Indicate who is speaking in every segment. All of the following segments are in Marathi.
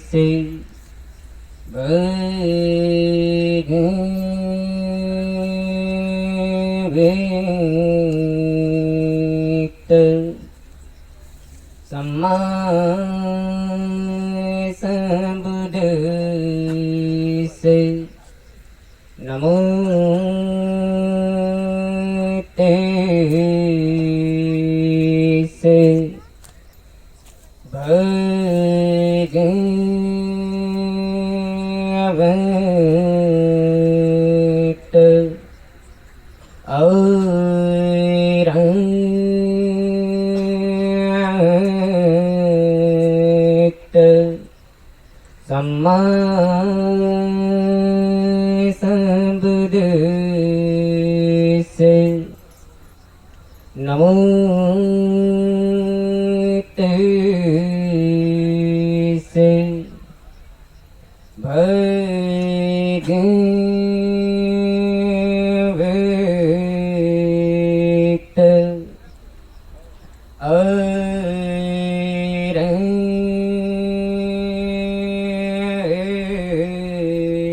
Speaker 1: से व्यक्त सम्मा संबुद्ध से नमो तेसे भगवत औरंत सम्मा संबुद्ध से नमो तेसे भगवत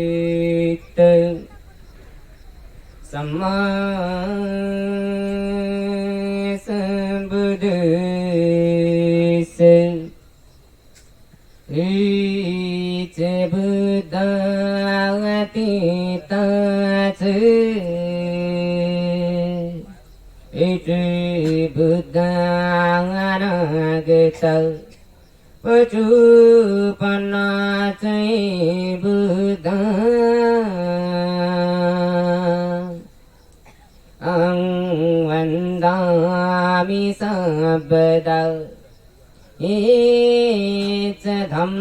Speaker 1: औरंत सम्मा संबुद्ध से ईच बुद्धातीताच ईच बुद्धानागत पचुपन्नाच बुद्धा वन्दामि सर्वदा एच धम्मातीताच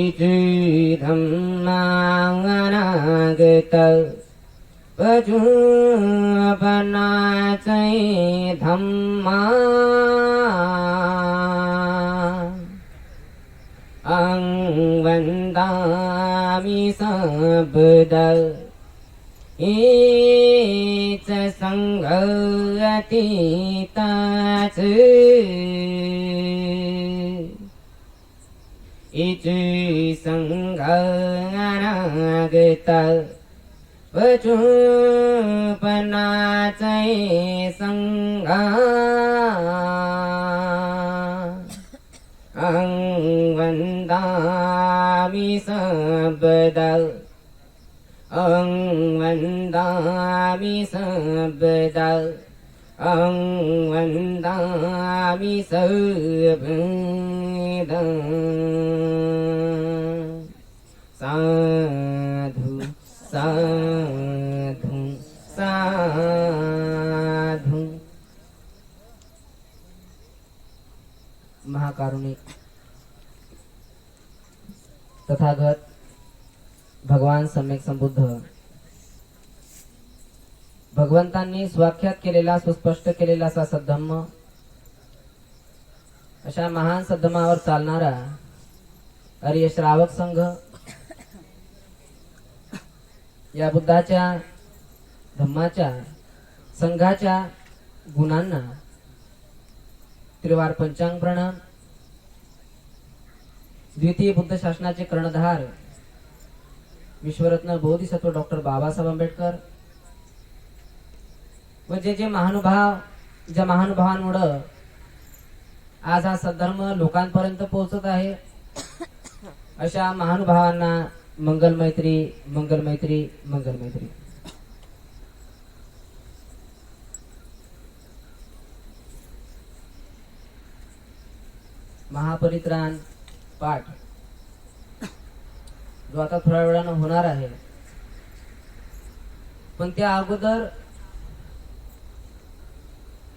Speaker 1: इति धम्मानागत पचुपन्नाच धम्मा वन्दामि सर्वदा एच संघातीताच इति संघानागत पचुपन्नाच संघा वन्दामि सर्वदा वन्दामि सर्वदा वन्दामि सर्वदा साधु साधु साधु। महाकारुणिक तथागत भगवान सम्यक संबुद्ध भगवंतांनी स्वाख्यात केलेला सुस्पष्ट केलेला असा सद्धम्म अशा महान सद्धम्मावर चालणारा आर्य श्रावक संघ या बुद्धाच्या धम्माच्या संघाच्या गुणांना त्रिवार पंचांग प्रणाम। द्वितीय बुद्ध शासनाचे कर्णधार विश्वरत्न बोधिसत्व डॉक्टर बाबासाहेब आंबेडकर व जे महानुभाव ज्या महानुभावांमुळे आज हा सद्धर्म लोकांपर्यंत पोहोचत आहे अशा महानुभावांना मंगल मैत्री मंगल मैत्री मंगल मैत्री। महापरित्राण पाठ जो आता थोड्या वेळानं होणार आहे, पण त्या अगोदर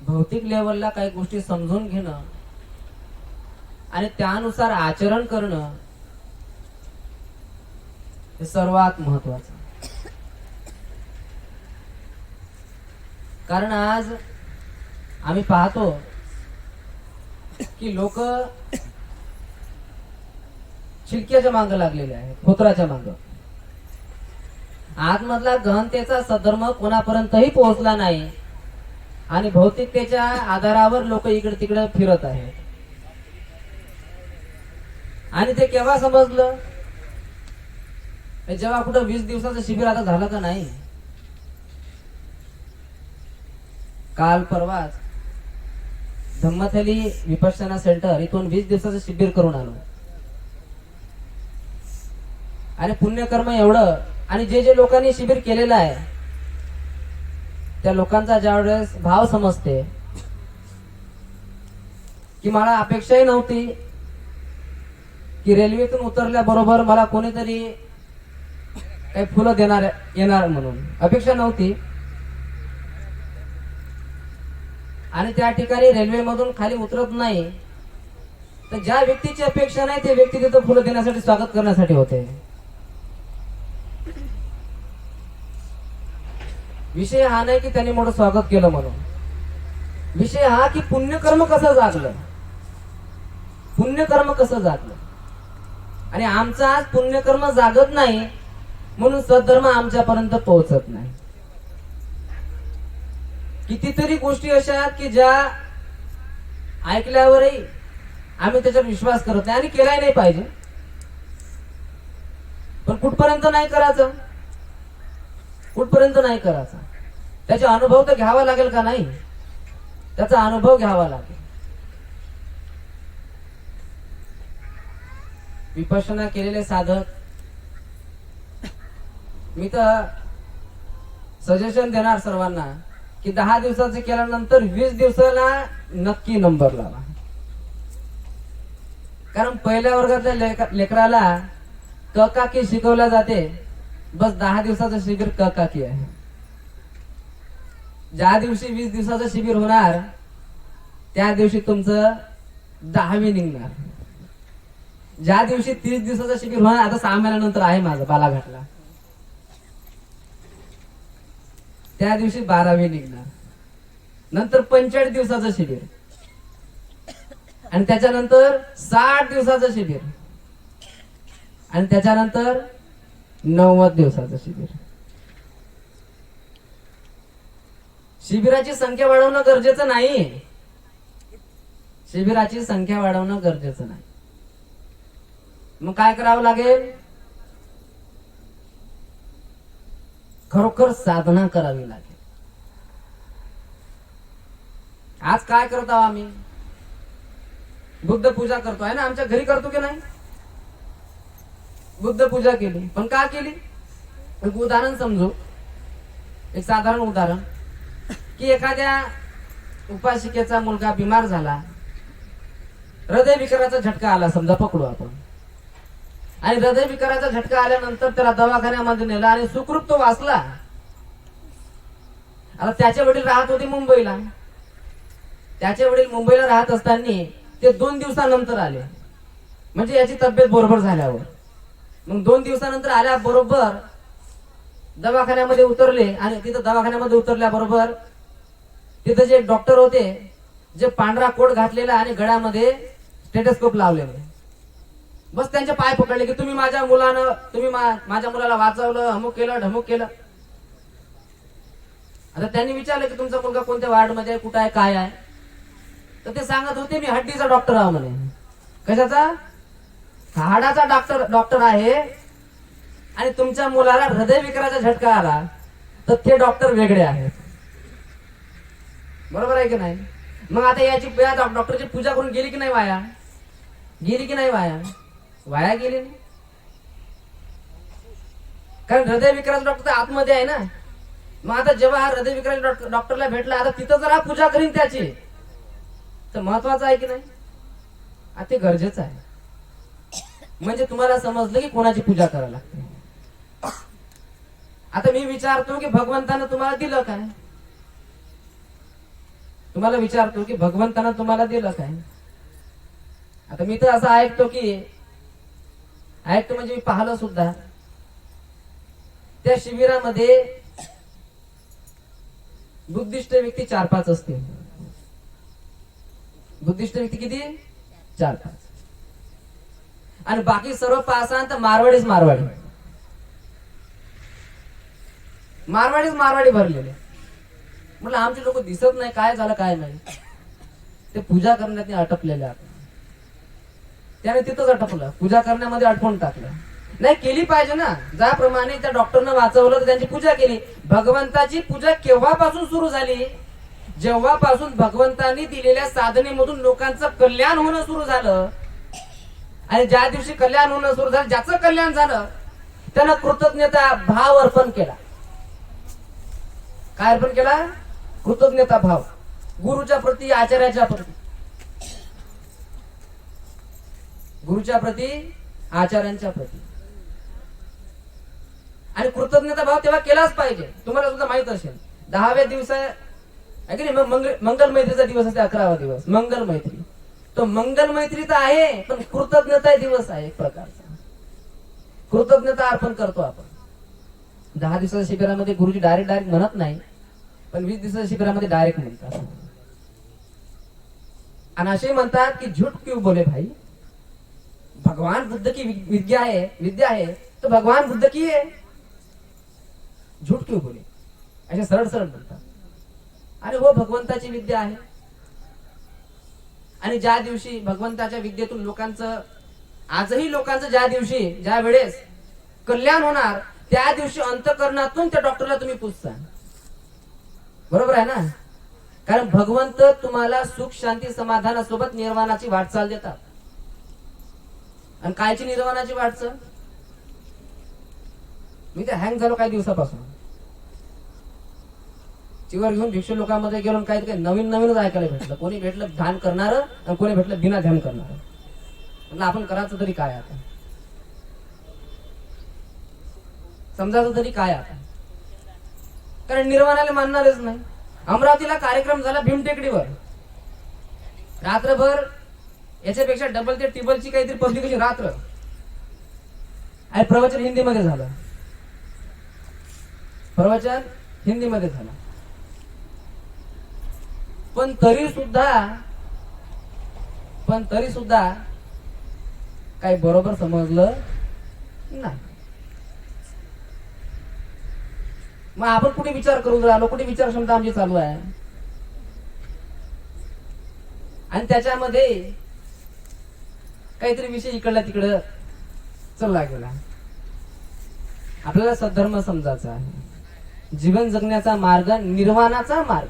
Speaker 1: भौतिक लेवलला काही गोष्टी समजून घेणं आणि त्यानुसार आचरण करणं हे सर्वात महत्वाचं। कारण आज आम्ही पाहतो की लोक छिलक्याच्या मांग लागलेले आहेत, खोत्राच्या मांग. आतमधला गहनतेचा सद्धर्म कोणापर्यंतही पोहोचला नाही आणि भौतिकतेच्या आधारावर लोक इकडे तिकडे फिरत आहेत. आणि ते केव्हा समजलं? जेव्हा कुठं 20 दिवसाचं शिबिर आता झालं का नाही. काल परवाच धम्मथली विपश्यना सेंटर इथून 20 दिवसाचं शिबिर करून आलो. आणि पुण्यकर्म एवढं, आणि जे जे लोकांनी शिबिर केलेलं आहे त्या लोकांचा ज्यावेळेस भाव समजते की मला अपेक्षाही नव्हती की रेल्वेतून उतरल्याबरोबर मला कोणीतरी काही फुलं येणार म्हणून अपेक्षा नव्हती. आणि त्या ठिकाणी रेल्वेमधून खाली उतरत नाही तर ज्या व्यक्तीची अपेक्षा नाही ते व्यक्ती तिथं फुलं देण्यासाठी, स्वागत करण्यासाठी होते. विषय हा नाही की त्यांनी मोठं स्वागत केलं म्हणून. विषय हा की पुण्यकर्म कसं जागलं, पुण्यकर्म कसं जागलं. आणि आमचं आज पुण्यकर्म जागत नाही म्हणून सद्धर्म आमच्यापर्यंत पोहोचत नाही. कितीतरी गोष्टी अशा आहेत की ज्या ऐकल्यावरही आम्ही त्याच्यावर विश्वास करत नाही आणि केलाही नाही पाहिजे. पण कुठपर्यंत नाही करायचं, कुठपर्यंत नाही करायचा. त्याचा अनुभव तर घ्यावा लागेल का नाही, त्याचा अनुभव घ्यावा लागेल. विपश्यना केलेले साधक, मी तर सजेशन देणार सर्वांना की 10 दिवसाचे केल्यानंतर 20 दिवसाला नक्की नंबर लावा. कारण पहिल्या वर्गातल्या लेकराला ककाकी शिकवल्या जाते, बस 10 दिवसाचं शिबिर ककाकी आहे. ज्या दिवशी 20 दिवसाचं शिबिर होणार त्या दिवशी तुमचं 10वी निघणार. ज्या दिवशी 30 दिवसाचं शिबिर होणार, आता 6 महिन्यानंतर आहे माझं बालाघाटला, त्या दिवशी 12वी निघणार. नंतर 45 दिवसाचं शिबिर आणि त्याच्यानंतर 60 दिवसाचं शिबिर आणि त्याच्यानंतर 90 दिवसाचं शिबिर. शिबिराची संख्या वाढवणं गरजेचं नाही, शिबिराची संख्या वाढवणं गरजेचं नाही. मग काय करावं लागेल? खरोखर साधना करावी लागेल. आज काय करत आहोत आम्ही? बुद्ध पूजा करतो आहे ना, आमच्या घरी करतो की नाही? बुद्ध पूजा केली, पण का केली? एक उदाहरण समजू, एक साधारण उदाहरण की एखाद्या उपासिकेचा मुलगा बिमार झाला, हृदय विकाराचा झटका आला समजा, पकडू आपण. आणि हृदय विकाराचा झटका आल्यानंतर त्याला दवाखान्यामध्ये नेला आणि सुखरूप तो वाचला. आता त्याचे वडील राहत होते मुंबईला. त्याचे वडील मुंबईला राहत असताना ते 2 दिवसानंतर आले, म्हणजे याची तब्येत बरोबर झाल्यावर. मग 2 दिवसानंतर आल्याबरोबर दवाखान्यामध्ये उतरले आणि तिथं दवाखान्यामध्ये उतरल्याबरोबर तिथं जे डॉक्टर होते, जे पांढरा कोट घातलेला आणि गळ्यामध्ये स्टेथोस्कोप लावलेले, बस त्यांचे पाय पकडले की तुम्ही माझ्या मुलाला वाचवलं, अमुक केलं ढमुक केलं. आता त्यांनी विचारलं की तुमचा मुलगा कोणत्या वार्ड मध्ये आहे, कुठं आहे, काय आहे? तर ते सांगत होते मी हड्डीचा डॉक्टर आहे म्हणे. कशाचा? हाडाचा डॉक्टर आहे. आणि तुमच्या मुलाला हृदय विकाराचा झटका आला तर ते डॉक्टर वेगळे आहेत. बरोबर आहे की नाही? मग आता याची डॉक्टरची पूजा करून गेली की नाही वाया? गेली की नाही वाया? वाया गेली नाही. कारण हृदय विकाराचा डॉक्टर आतमध्ये आहे ना. मग आता जेव्हा हा हृदय विकाराच्या डॉक्टरला भेटला, आता तिथं जर हा पूजा करीन त्याची, तर महत्वाचं आहे की नाही? आता ते गरजेचं आहे. म्हणजे तुम्हाला समजलं की कोणाची पूजा करायला लागते. आता मी विचारतो की भगवंतानं तुम्हाला दिलं काय? तुम्हाला विचारतो की भगवंतानं तुम्हाला दिलं काय? आता मी तर असं ऐकतो म्हणजे मी पाहिलं सुद्धा, त्या शिबिरामध्ये बुद्धिस्ट व्यक्ती 4-5 असतील. बुद्धिस्ट व्यक्ती किती? 4-5. आणि बाकी सर्व पाहसान तर मारवाडीच मारवाडी, मारवाडीच मारवाडी भरलेले. म्हटलं आमचे लोक दिसत नाही, काय झालं काय नाही. ते पूजा करण्यात अटकलेले आहेत. त्याने तिथंच अटकलं, पूजा करण्यामध्ये अटकून टाकलं. नाही केली पाहिजे ना, ज्याप्रमाणे त्या डॉक्टरनं वाचवलं तर त्यांची पूजा केली. भगवंताची पूजा केव्हापासून सुरू झाली? जेव्हापासून भगवंतांनी दिलेल्या साधनेमधून लोकांचं कल्याण होणं सुरू झालं. आणि ज्या दिवशी कल्याण होणं सुरू झालं, ज्याचं कल्याण झालं त्यानं कृतज्ञता भाव अर्पण केला. काय अर्पण केला? कृतज्ञता भाव, गुरुच्या प्रती, आचार्याच्या प्रती, गुरुच्या प्रती, आचार्यांच्या प्रती. आणि कृतज्ञता भाव तेव्हा केलाच पाहिजे. तुम्हाला सुद्धा माहित असेल 10व्या दिवसा आहे की नाही, मंगल मैत्रीचा दिवस असते, 11वा दिवस मंगल मैत्री. तो मंगल मैत्री तर आहे, पण कृतज्ञता दिवस आहे एक प्रकारचा. कृतज्ञता अर्पण करतो आपण. 10 दिवसाच्या शिबिरामध्ये गुरुजी डायरेक्ट म्हणत नाही, पण 20 दिवसाच्या शिबिरामध्ये डायरेक्ट म्हणतात. आणि असे म्हणतात की झूठ क्यों बोले भाई, भगवान बुद्ध की विद्या है तो भगवान बुद्ध की है, झूठ क्यों बोले, असे सरळ सरळ म्हणतात. अरे हो, भगवंताची विद्या आहे. आणि ज्या दिवशी भगवंताच्या विद्येतून लोकांचं, आजही लोकांचं ज्या दिवशी, ज्या वेळेस कल्याण होणार, त्या दिवशी अंतःकरणातून त्या डॉक्टरला तुम्ही पूजता. बरोबर आहे ना? कारण भगवंत तुम्हाला सुख शांती समाधानासोबत निर्वाणाची वाटचाल देतात. आणि कायची निर्वाणाची वाटचाल? मी ते हँग झालो काही दिवसापासून, चिवर घेऊन भिक्षू लोकांमध्ये गेलो, काही नवीन नवीनच ऐकायला भेटलं. कोणी भेटलं ध्यान करणार आणि कोणी भेटलं बिना ध्यान करणार. म्हटलं आपण करायचं तरी काय आता, समजायचं तरी काय आता, कारण निर्वाणाला मानणारच नाही. अमरावतीला कार्यक्रम झाला भीमटेकडीवर, रात्रभर याच्यापेक्षा डबल ते टिबलची काहीतरी पब्लिकेशन रात्र, आणि प्रवचन हिंदीमध्ये झालं. प्रवचन हिंदीमध्ये झालं. पण तरी सुद्धा काही बरोबर समजलं नाही. मग आपण कुठे विचार करून राहिलो, कुठे विचार क्षमता आमची चालू आहे. आणि त्याच्यामध्ये काहीतरी विषय इकडला तिकडं चालला गेला. आपल्याला सद्धर्म समजायचा आहे, जीवन जगण्याचा मार्ग, निर्वाणाचा मार्ग.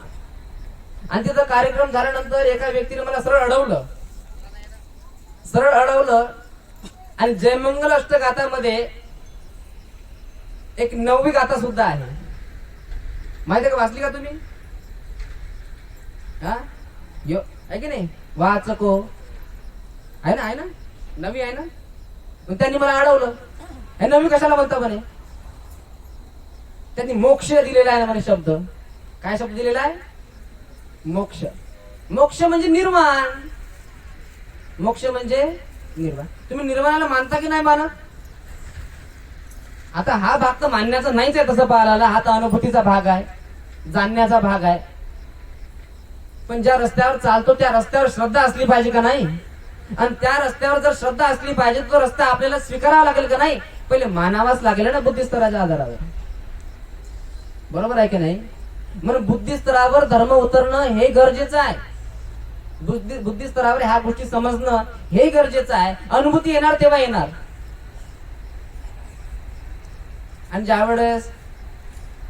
Speaker 1: आणि तिथं कार्यक्रम झाल्यानंतर एका व्यक्तीने मला सरळ अडवलं आणि जयमंगल अष्टगाथामध्ये एक 9वी गाथा सुद्धा आहे. माहिती का? वाचली का तुम्ही? हा, यो आहे की नाही? वाचको आहे ना, 9वी आहे ना. मग त्यांनी मला अडवलं, हे 9वी कशाला म्हणता म्हणे? त्यांनी मोक्ष दिलेला आहे म्हणे शब्द. काय शब्द दिलेला आहे? मोक्ष. मोक्ष म्हणजे निर्वाण. मोक्ष म्हणजे निर्वाण. तुम्ही निर्वाणाला मानता की नाही मानत? आता हा भाग तर मानण्याचा नाहीच आहे तसं पाहायला, हा तर अनुभूतीचा भाग आहे, जाणण्याचा भाग आहे. पण ज्या रस्त्यावर चालतो त्या रस्त्यावर श्रद्धा असली पाहिजे का नाही? आणि त्या रस्त्यावर जर श्रद्धा असली पाहिजे, तो रस्ता आपल्याला स्वीकारावा लागेल का नाही? पहिले मानावाच लागेल ना बुद्धिस्तराच्या आधारावर. बरोबर आहे की नाही? म्हणून बुद्धिस्तरावर धर्म उतरणं हे गरजेचं आहे. बुद्धिस्तरावर ह्या गोष्टी समजणं हे गरजेचं आहे. अनुभूती येणार तेव्हा येणार. आणि ज्या वेळेस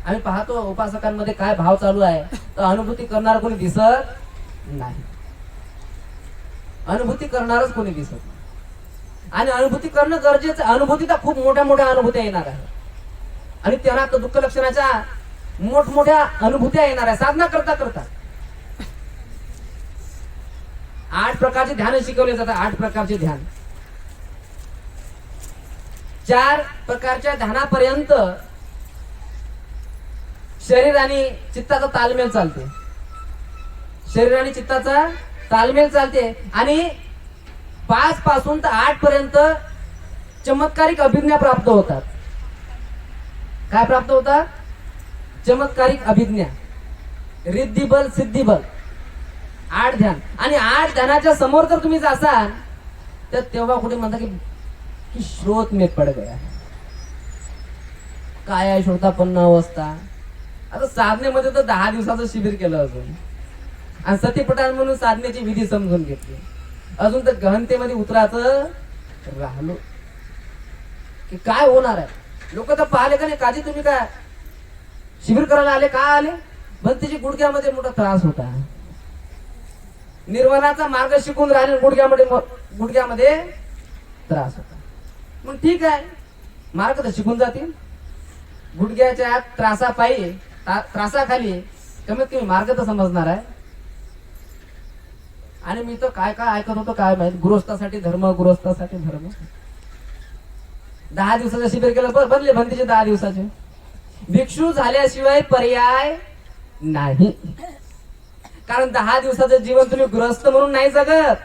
Speaker 1: आम्ही पाहतो उपासकांमध्ये काय भाव चालू आहे, तर अनुभूती करणार कोणी दिसत नाही. अनुभूती करणारच कोणी दिसत नाही. आणि अनुभूती करणं गरजेचं. अनुभूती तर खूप मोठ्या मोठ्या अनुभूत्या येणार आहे. आणि त्यांना दुःख लक्षणाच्या मोठमोठ्या अनुभूत्या येणार आहे साधना करता करता. 8 प्रकारचे ध्यान शिकवले जातात. 8 प्रकारचे ध्यान. 4 प्रकारच्या ध्यानापर्यंत शरीर आणि चित्ताचा तालमेल चालते. शरीर आणि चित्ताचा तालमेल चालते. आणि 5 पासून तर 8 पर्यंत चमत्कारिक अभिज्ञा प्राप्त होतात. काय प्राप्त होतात? चमत्कारिक अभिज्ञा, रिद्धिबल, सिद्धिबल. 8 ध्यान. आणि 8 ध्यानाच्या समोर जर तुम्ही जासाल तर तेव्हा कुठे म्हणता की कि स्रोत में पड़ गया. काय आहे श्रोतापन्न अवस्था. आता साधनेमध्ये तर 10 दिवसाचं शिबिर केलं अजून, आणि सतीपटान म्हणून साधनेची विधी समजून घेतली. अजून तर गहनतेमध्ये उतराचं राहिलो की काय होणार आहे. लोक तर पाहिले का नाही, काजी तुम्ही काय शिबिर करायला आले, का आले, भक्तीची गुडघ्यामध्ये मोठा त्रास होता. निर्वाणाचा मार्ग शिकून राहिले, गुडघ्यामध्ये त्रास होता. मग ठीक आहे, मार्ग तर शिकून जातील. गुडघ्याच्या त्रासापायी त्रासाखाली कमीत कमी मार्ग तर समजणार आहे. आणि मी तर काय काय ऐकत होतो काय माहित, गृहस्थासाठी धर्म, गृहस्थासाठी धर्म. 10 दिवसाचं शिबिर केलं, बनले भंतीचे 10 दिवसाचे. भिक्षू झाल्याशिवाय पर्याय नाही. कारण 10 दिवसाचं जीवन तुम्ही गृहस्थ म्हणून नाही जगत,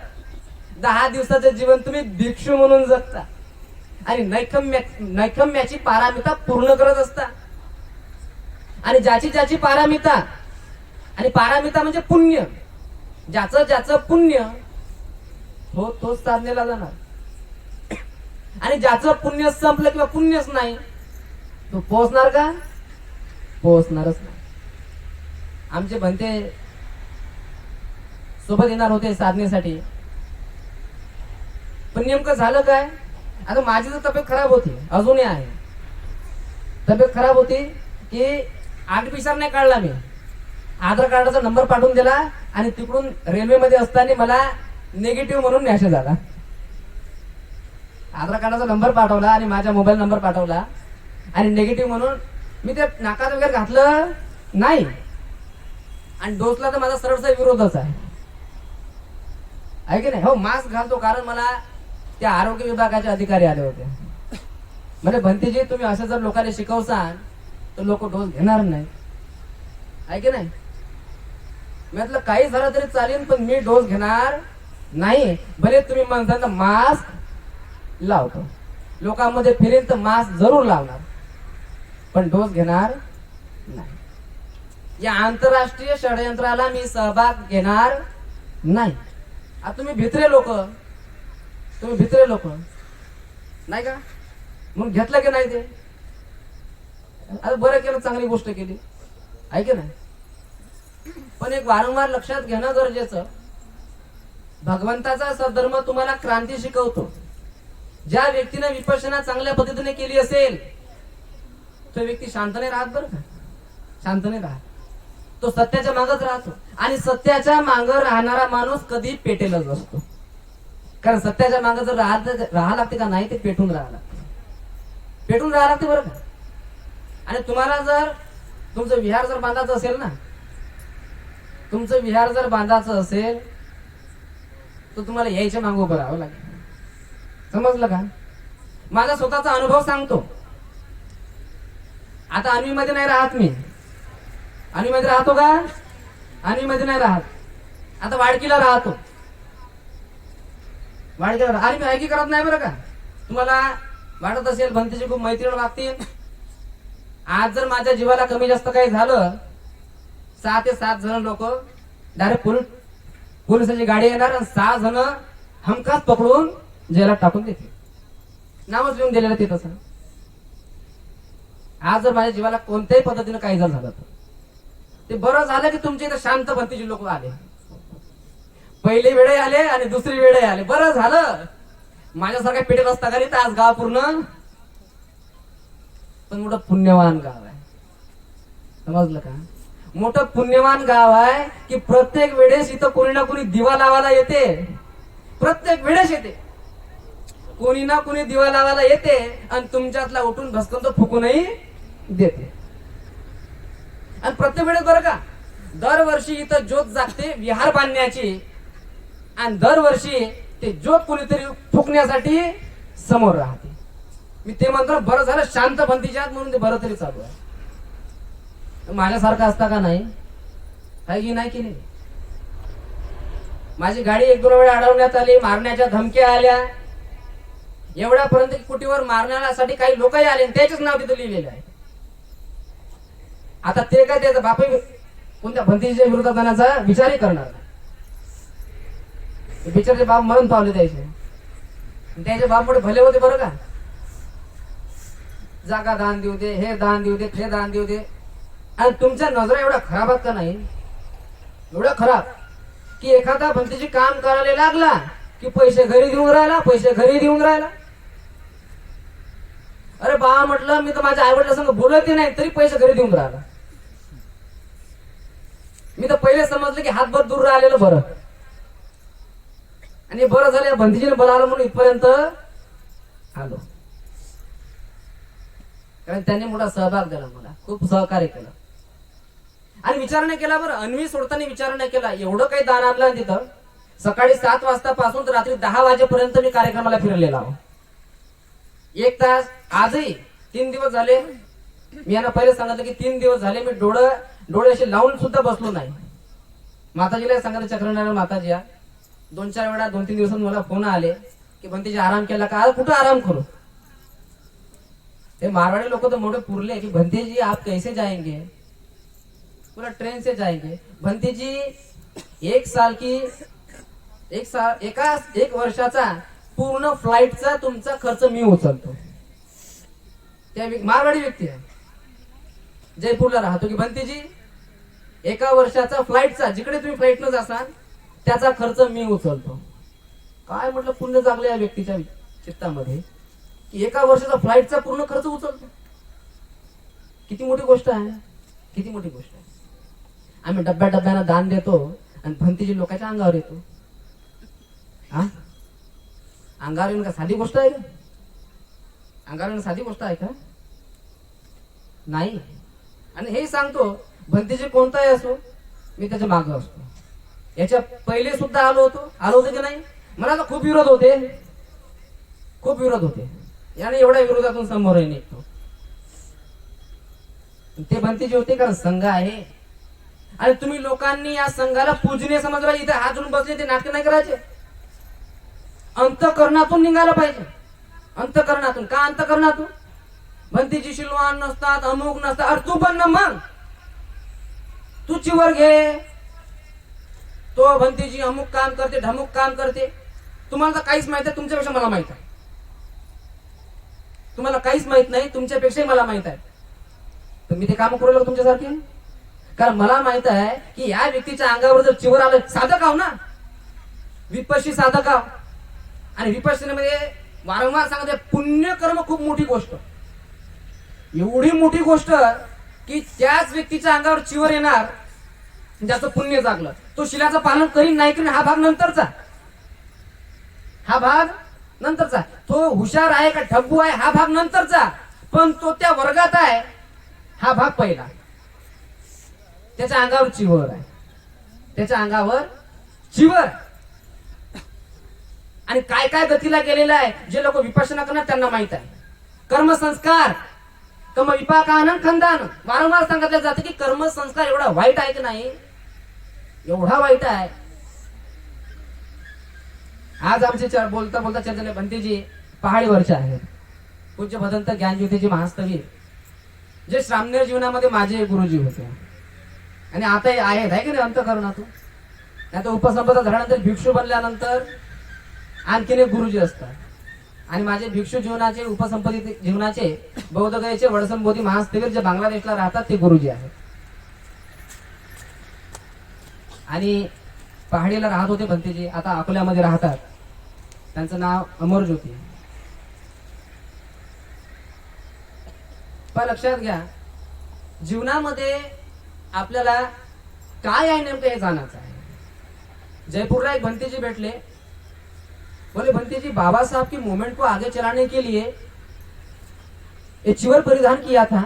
Speaker 1: 10 दिवसाचं जीवन तुम्ही भिक्षू म्हणून जगता. आणि नैकम्याची पारामिता पूर्ण करत असता. आणि ज्याची ज्याची पारामिता, आणि पारामिता म्हणजे पुण्य, ज्याचं ज्याचं पुण्य हो तोच साधनेला जाणार. आणि ज्याचं पुण्य संपलं किंवा पुण्यच नाही, तो पोहोचणार का? पोहोचणारच नाही. आमचे भंते सोबत येणार होते साधनेसाठी, पण नेमकं झालं काय, आता माझी तर तब्येत खराब होती, अजूनही आहे. तब्येत खराब होती की आगपिसार नाही काढला मी, आधार कार्डाचा नंबर पाठवून दिला, आणि तिकडून रेल्वेमध्ये असताना मला निगेटिव्ह म्हणून मेसेज आला. आधार कार्डाचा नंबर पाठवला आणि माझा मोबाईल नंबर पाठवला, आणि निगेटिव्ह म्हणून मी ते नाकात वगैरे घातलं नाही. आणि डोसला तर माझा सरळचा विरोधच आहे की नाही. हो, मास्क घालतो, कारण मला त्या आरोग्य विभागाचे अधिकारी आले होते. म्हणजे भंतीजी, तुम्ही असं जर लोकांना शिकवसान तर लोक डोस घेणार नाही, आहे की नाही. म्हटलं काही झालं तरी चालेल, पण मी डोस घेणार नाही. भले तुम्ही म्हणता मास्क लावतो, लोकांमध्ये फिरेन तर मास्क जरूर लावणार, पण डोस घेणार नाही. या आंतरराष्ट्रीय षडयंत्राला मी सहभाग घेणार नाही. आता तुम्ही भित्रे लोक नाही का, म्हणून घेतलं की नाही ते. आता बरं केलं, चांगली गोष्ट केली, आहे की नाही. पण एक वारंवार लक्षात घेणं गरजेचं, भगवंताचा सद्धर्म तुम्हाला क्रांती शिकवतो. ज्या व्यक्तीने विपश्यना चांगल्या पद्धतीने केली असेल, तो व्यक्ती शांत नाही राहत, बरं का, शांत नाही राहत. तो सत्याच्या मागच राहतो. आणि सत्याच्या माग राहणारा माणूस कधी पेटेलच असतो. कारण सत्याच्या मागे जर राहा लागते का नाही, ते पेटून राहा लागते, बरं का. आणि तुम्हाला जर तुमचं विहार जर बांधायचं असेल तर तुम्हाला यायच्या मागे उभं राहावं लागेल. समजलं का. माझा स्वतःचा अनुभव सांगतो. आता अन्वीमध्ये नाही राहत मी, अन्वीमध्ये राहतो का, अन्वीमध्ये नाही राहत. आता वाडकीला राहतो, आणि मी ऐकी करत नाही, बरं का. तुम्हाला वाटत असेल भंतीची खूप मैत्रीण वागतील. आज जर माझ्या जीवाला कमी जास्त काही झालं, 6 ते 7 जण लोक डायरेक्ट पोलिसाची गाडी येणार, आणि 6 जण हमखास पकडून जेलात टाकून देतील. नावच लिहून दिलेलं ते तसं. आज जर माझ्या जीवाला कोणत्याही पद्धतीने काही जर झालं तर ते बरं झालं की तुमच्या इथे शांत भंतीचे लोक आले. पहिली वेळे आले आणि दुसरी वेळे आले, बरं झालं. माझ्यासारखा पेटेल असता का तर आज गाव पूर्ण. पण मोठं पुण्यवान गाव आहे, समजलं का. मोठं पुण्यवान गाव आहे की प्रत्येक वेळेस इथं कोणी ना कोणी दिवा लावायला येते. प्रत्येक वेळेस येते, कोणी ना कोणी दिवा लावायला येते, आणि तुमच्यातला उठून भस्कन तो फुकूनही देते. आणि प्रत्येक वेळेस बरं का, दरवर्षी इथं ज्योत जागते विहार बांधण्याची, आणि दरवर्षी ते ज्योत कोणीतरी फुकण्यासाठी समोर राहते. मी ते म्हणतो, बरं झालं शांत भंतीच्या म्हणून ते बरं तरी चालू आहे. माझ्यासारखं असता का नाही, काही की नाही केली. माझी गाडी 1-2 वेळा अडवण्यात आली, मारण्याच्या धमक्या आल्या, एवढ्यापर्यंत कुटीवर मारण्यासाठी काही लोकही आले, त्याचेच नाव तिथं लिहिलेलं आहे. आता ते काय, त्याचा बापही कोणत्या भंतीच्या विरोधात जाण्याचा विचारही करणार नाही. बिचारचे बाप मरण पावले त्याचे. त्याचे बाप मोठे भले होते बरं का, जागा दान देऊ दे, हे दान देऊ दे, ते दान देऊ दे. आणि तुमच्या नजरा एवढ्या खराब आहेत का नाही, एवढ्या खराब की एखादा भंतीजी काम करायला लागला की पैसे घरी देऊन राहिला, पैसे घरी देऊन राहिला. अरे बा म्हटलं, मी तर माझ्या आईवडिला संग बोलतही नाही तरी पैसे घरी देऊन राहिला. मी तर पहिले समजलं की हातभर दूर राहिलेलं बरं, आणि बरं झालं भंतीजीने बोलावलं म्हणून इथपर्यंत आलो. कारण त्यांनी मोठा सहभाग दिला, मला खूप सहकार्य केलं. आणि विचार नाही केला बरं, अन्वी सोडताना विचार नाही केला. एवढं काही दान आणलं तिथं. सकाळी 7 वाजतापासून तर रात्री 10 वाजेपर्यंत मी कार्यक्रमाला फिरलेला आहो. 1 तास. आजही 3 दिवस झाले, मी यांना पहिले सांगितलं की 3 दिवस झाले मी डोळे असे लावून सुद्धा बसलो नाही. माताजीला सांगितलं, चक्रनारायण माताजी 2-4 वेळा 2-3 दिवसांनी मला फोन आले की भंतीजी आराम केला का. आज कुठं आराम करू. ते मारवाड़ी लोग तो मोटे पुरले कि भंती जी आप कैसे जाएंगे, पूरा ट्रेन से जाएंगे. भंती जी 1 वर्षाचा पूर्ण फ्लाईटचा तुमचा खर्च मी उचलतो. त्या मारवाडी व्यक्ती आहे, जयपूरला राहतो. की भंती जी 1 वर्षाचा फ्लाईटचा, जिकडे तुम्ही फ्लाईटनं जासाल त्याचा खर्च मी उचलतो. काय म्हटलं, पुण्य जागले या व्यक्तीच्या चित्तामध्ये की 1 वर्षाचा फ्लाईटचा पूर्ण खर्च उचलतो. किती मोठी गोष्ट आहे, किती मोठी गोष्ट आहे. आम्ही डब्यानं दान देतो आणि भंतीजी लोकांच्या अंगावर येतो. अंगावर येऊन का साधी गोष्ट आहे का, अंगावर येऊन साधी गोष्ट आहे का, नाही. आणि हे सांगतो, भंतीजी कोणताही असो मी त्याच्या मागं असतो. याच्या पहिले सुद्धा आलो होतो की नाही. मला तर खूप विरोध होते, खूप विरोध होते. याने एवढ्या विरोधातून समोर निघतो. ते भंतीजी होते कारण संघ आहे. आणि तुम्ही लोकांनी या संघाला पूजनीय समजला. इथे हात जोडून बसले, ते नाटक नाही करायचे. अंतःकरणातून निघालं पाहिजे, अंतःकरणातून. का अंतःकरणातून. भंतीजी शिलवान नसतात, अमुक नसतात. अरे तू पण ना, मग तू चिवर घे. तो भंतीजी अमुक काम करते, ढमुक काम करते. तुम्हाला तर काहीच माहित आहे, तुमच्यापेक्षा मला माहित आहे. तुम्हाला काहीच माहित नाही, तुमच्यापेक्षाही मला माहित आहे. तर मी ते काम करू लागलो तुमच्यासारखे. कारण मला माहित आहे की या व्यक्तीच्या अंगावर जर चिवर आलं, साधक आहो ना, विपश्ची साधक आहो. आणि विपश्यनेमध्ये वारंवार सांगते, पुण्यकर्म खूप मोठी गोष्ट, एवढी मोठी गोष्ट की त्याच व्यक्तीच्या अंगावर चिवर येणार ज्याचं पुण्य जागलं. तो शिलाचं पालन करीन नाही करीन हा भाग नंतरचा, हा भाग नंतरचा. तो हुशार आहे का ठब्बू आहे हा भाग नंतरचा, पण तो त्या वर्गात आहे हा भाग पहिला. त्याच्या अंगावर चिवर आहे, त्याच्या अंगावर चिवर. आणि काय काय गतीला गेलेलं आहे. जे लोक विपश्यना करणार त्यांना माहित आहे. कर्मसंस्कार विपाकानं खंदान वारंवार सांगितलं जाते की कर्मसंस्कार एवढा वाईट आहे की नाही, एवढा वाईट आहे. आज आमचे बोलता बोलता चर्चेने भंतीजी पहाडीवरचे आहेत. पूज्य भदंत ज्ञानज्योतीजी महास्तवीर, जे श्रामणेर जीवनामध्ये माझे गुरुजी होते आणि आता आहेत आहे की नाही अंतःकरणातून. नाही तर उपसंपदा झाल्यानंतर भिक्षू बनल्यानंतर आणखीन एक गुरुजी असतात. आणि माझे भिक्षू जीवनाचे, उपसंपदी जीवनाचे बौद्धगयेचे वडसंबोधी महास्तवीर जे बांगलादेशला राहतात ते गुरुजी आहेत. आणि पहाडीला राहत होते भंतीजी, आता अकोल्यामध्ये राहतात. त्यांचं नाव अमरज्योती. पण लक्षात घ्या, जीवनामध्ये आपल्याला काय आहे नेमकं हे जाणायचं आहे. जयपूरला एक भंतीजी भेटले. बोले भंतीजी, बाबा साहब की मूवमेंट को आगे चलाने के लिए ये चिवर परिधान किया था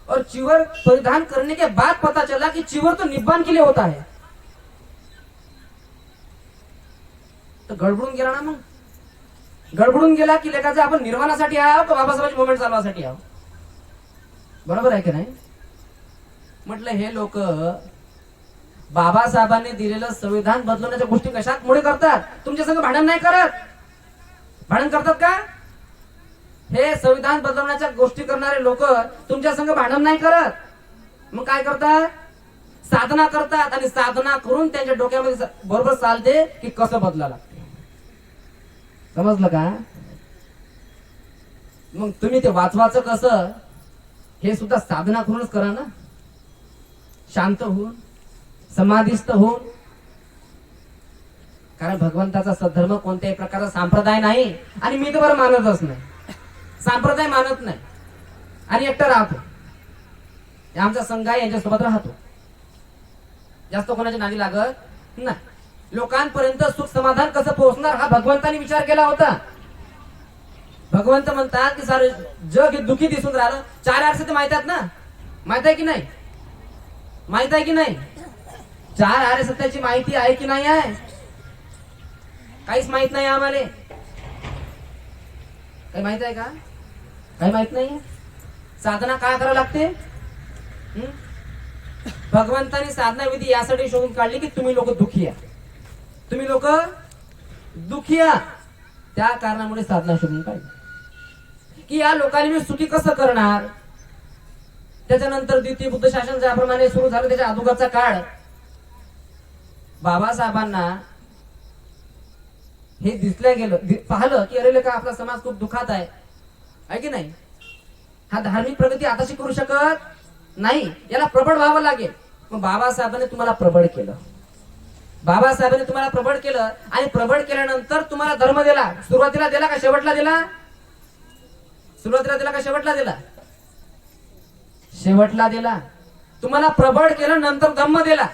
Speaker 1: और चिवर परिधान करने के बाद पता चला कि चिवर तो निब्बान के लिए होता है. तो गडबडून गेला ना. मग गडबडून गेला की लेखाचे आपण निर्वाणासाठी आहोत का बाबासाहेबांची मूवमेंट चालवासाठी आहोत. बरोबर आहे की नाही. म्हटलं हे लोक बाबासाहेबांनी दिलेलं संविधान बदलवण्याच्या गोष्टी कशामुळे करतात. तुमच्या संग भांडण नाही करत. भांडण करतात का. हे संविधान बदलवण्याच्या गोष्टी करणारे लोक तुमच्या संग भांडण नाही करत. मग काय करतात, साधना करतात. आणि साधना करून त्यांच्या डोक्यामध्ये बरोबर चालते की कसं बदला लागते. समजलं का? मग तुम्ही ते वाचवाचं कसं, हे सुद्धा साधना करूनच करा ना, शांत होऊन, समाधिस्थ होऊन. कारण भगवंताचा सद्धर्म कोणत्याही प्रकारचा संप्रदाय नाही, आणि मी तर बरं मानतच नाही, संप्रदाय मानत नाही, आणि एकटा राहतो. आमचा संघ आहे, यांच्यासोबत राहतो, जास्त कोणाच्या नादी लागत नाही. लोकांपर्यंत सुख समाधान कसं पोहोचणार हा भगवंताने विचार केला होता. भगवंत म्हणतात की सारे जग हे दुखी दिसून राहिलं. 4 आरसे ते माहित आहेत ना, माहित आहे की नाही, माहित आहे की नाही? 4 आर्य सत्याची माहिती आहे की नाही आहे? काहीच माहित नाही आम्हाला. काही माहित आहे का? काही माहित नाही. साधना काय करावं लागते? भगवंतानी साधना विधी यासाठी शोधून काढली की तुम्ही लोक दुखी आहे, तुम्ही लोक दुखी आहे. त्या कारणामुळे साधना शोधून काढली की या लोकांनी मी सुखी कसं करणार. त्याच्यानंतर द्वितीय बुद्ध शासन ज्याप्रमाणे सुरू झालं, त्याच्या अगोदरचा काळ बाबासाहेबांना हे दिसल्या गेलं, पाहिलं की अरे का आपला समाज खूप दुखात आहे की नाही. हा धार्मिक प्रगती आताशी करू शकत नाही, याला प्रबळ व्हावं लागेल. मग बाबासाहेबांनी तुम्हाला प्रबळ केलं, बाबासाहेबांनी तुम्हाला प्रबळ केलं, आणि प्रबळ केल्यानंतर तुम्हाला धर्म दिला. सुरुवातीला दिला का शेवटला दिला? सुरुवातीला दिला का शेवटला दिला? शेवटला दिला. तुम्हाला प्रबळ केलं, नंतर धम्म दिला.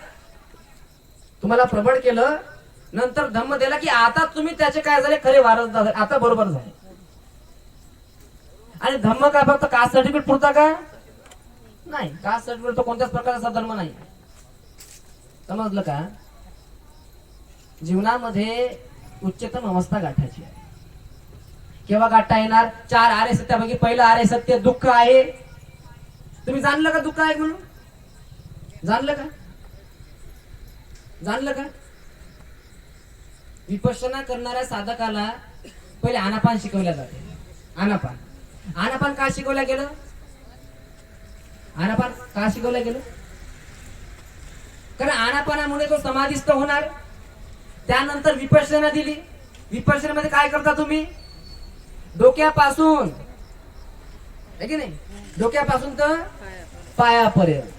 Speaker 1: तुम्हाला प्रबळ केलं, नंतर धम्म दिला, की आता तुम्ही त्याचे काय झाले, खरे वारसदार, आता बरोबर झाले. आणि धम्म काय फक्त कास्ट सर्टिफिकेट पुरता का? नाही, कास्ट सर्टिफिकेट तो कोणत्याच प्रकारचा धर्म नाही. समजलं का? जीवनामध्ये उच्चतम अवस्था गाठायची आहे. केव्हा गाठता येणार? 4 आर्य सत्य बघी. पहिलं आर्य सत्य दुःख आहे. तुम्ही जाणलं का दुःख आहे म्हणून? जाणलं का? जाणलं का? विपश्यना करणाऱ्या साधकाला पहिले आनापान शिकवल्या जाते. आनापान, आनापान का शिकवलं गेलं? आनापान का शिकवलं गेलं? कारण आनापानामुळे तो समाधिस्थ होणार. त्यानंतर विपश्यना दिली. विपश्यनेमध्ये काय करता तुम्ही? डोक्यापासून, है की नाही, डोक्यापासून तर पायापर्यंत,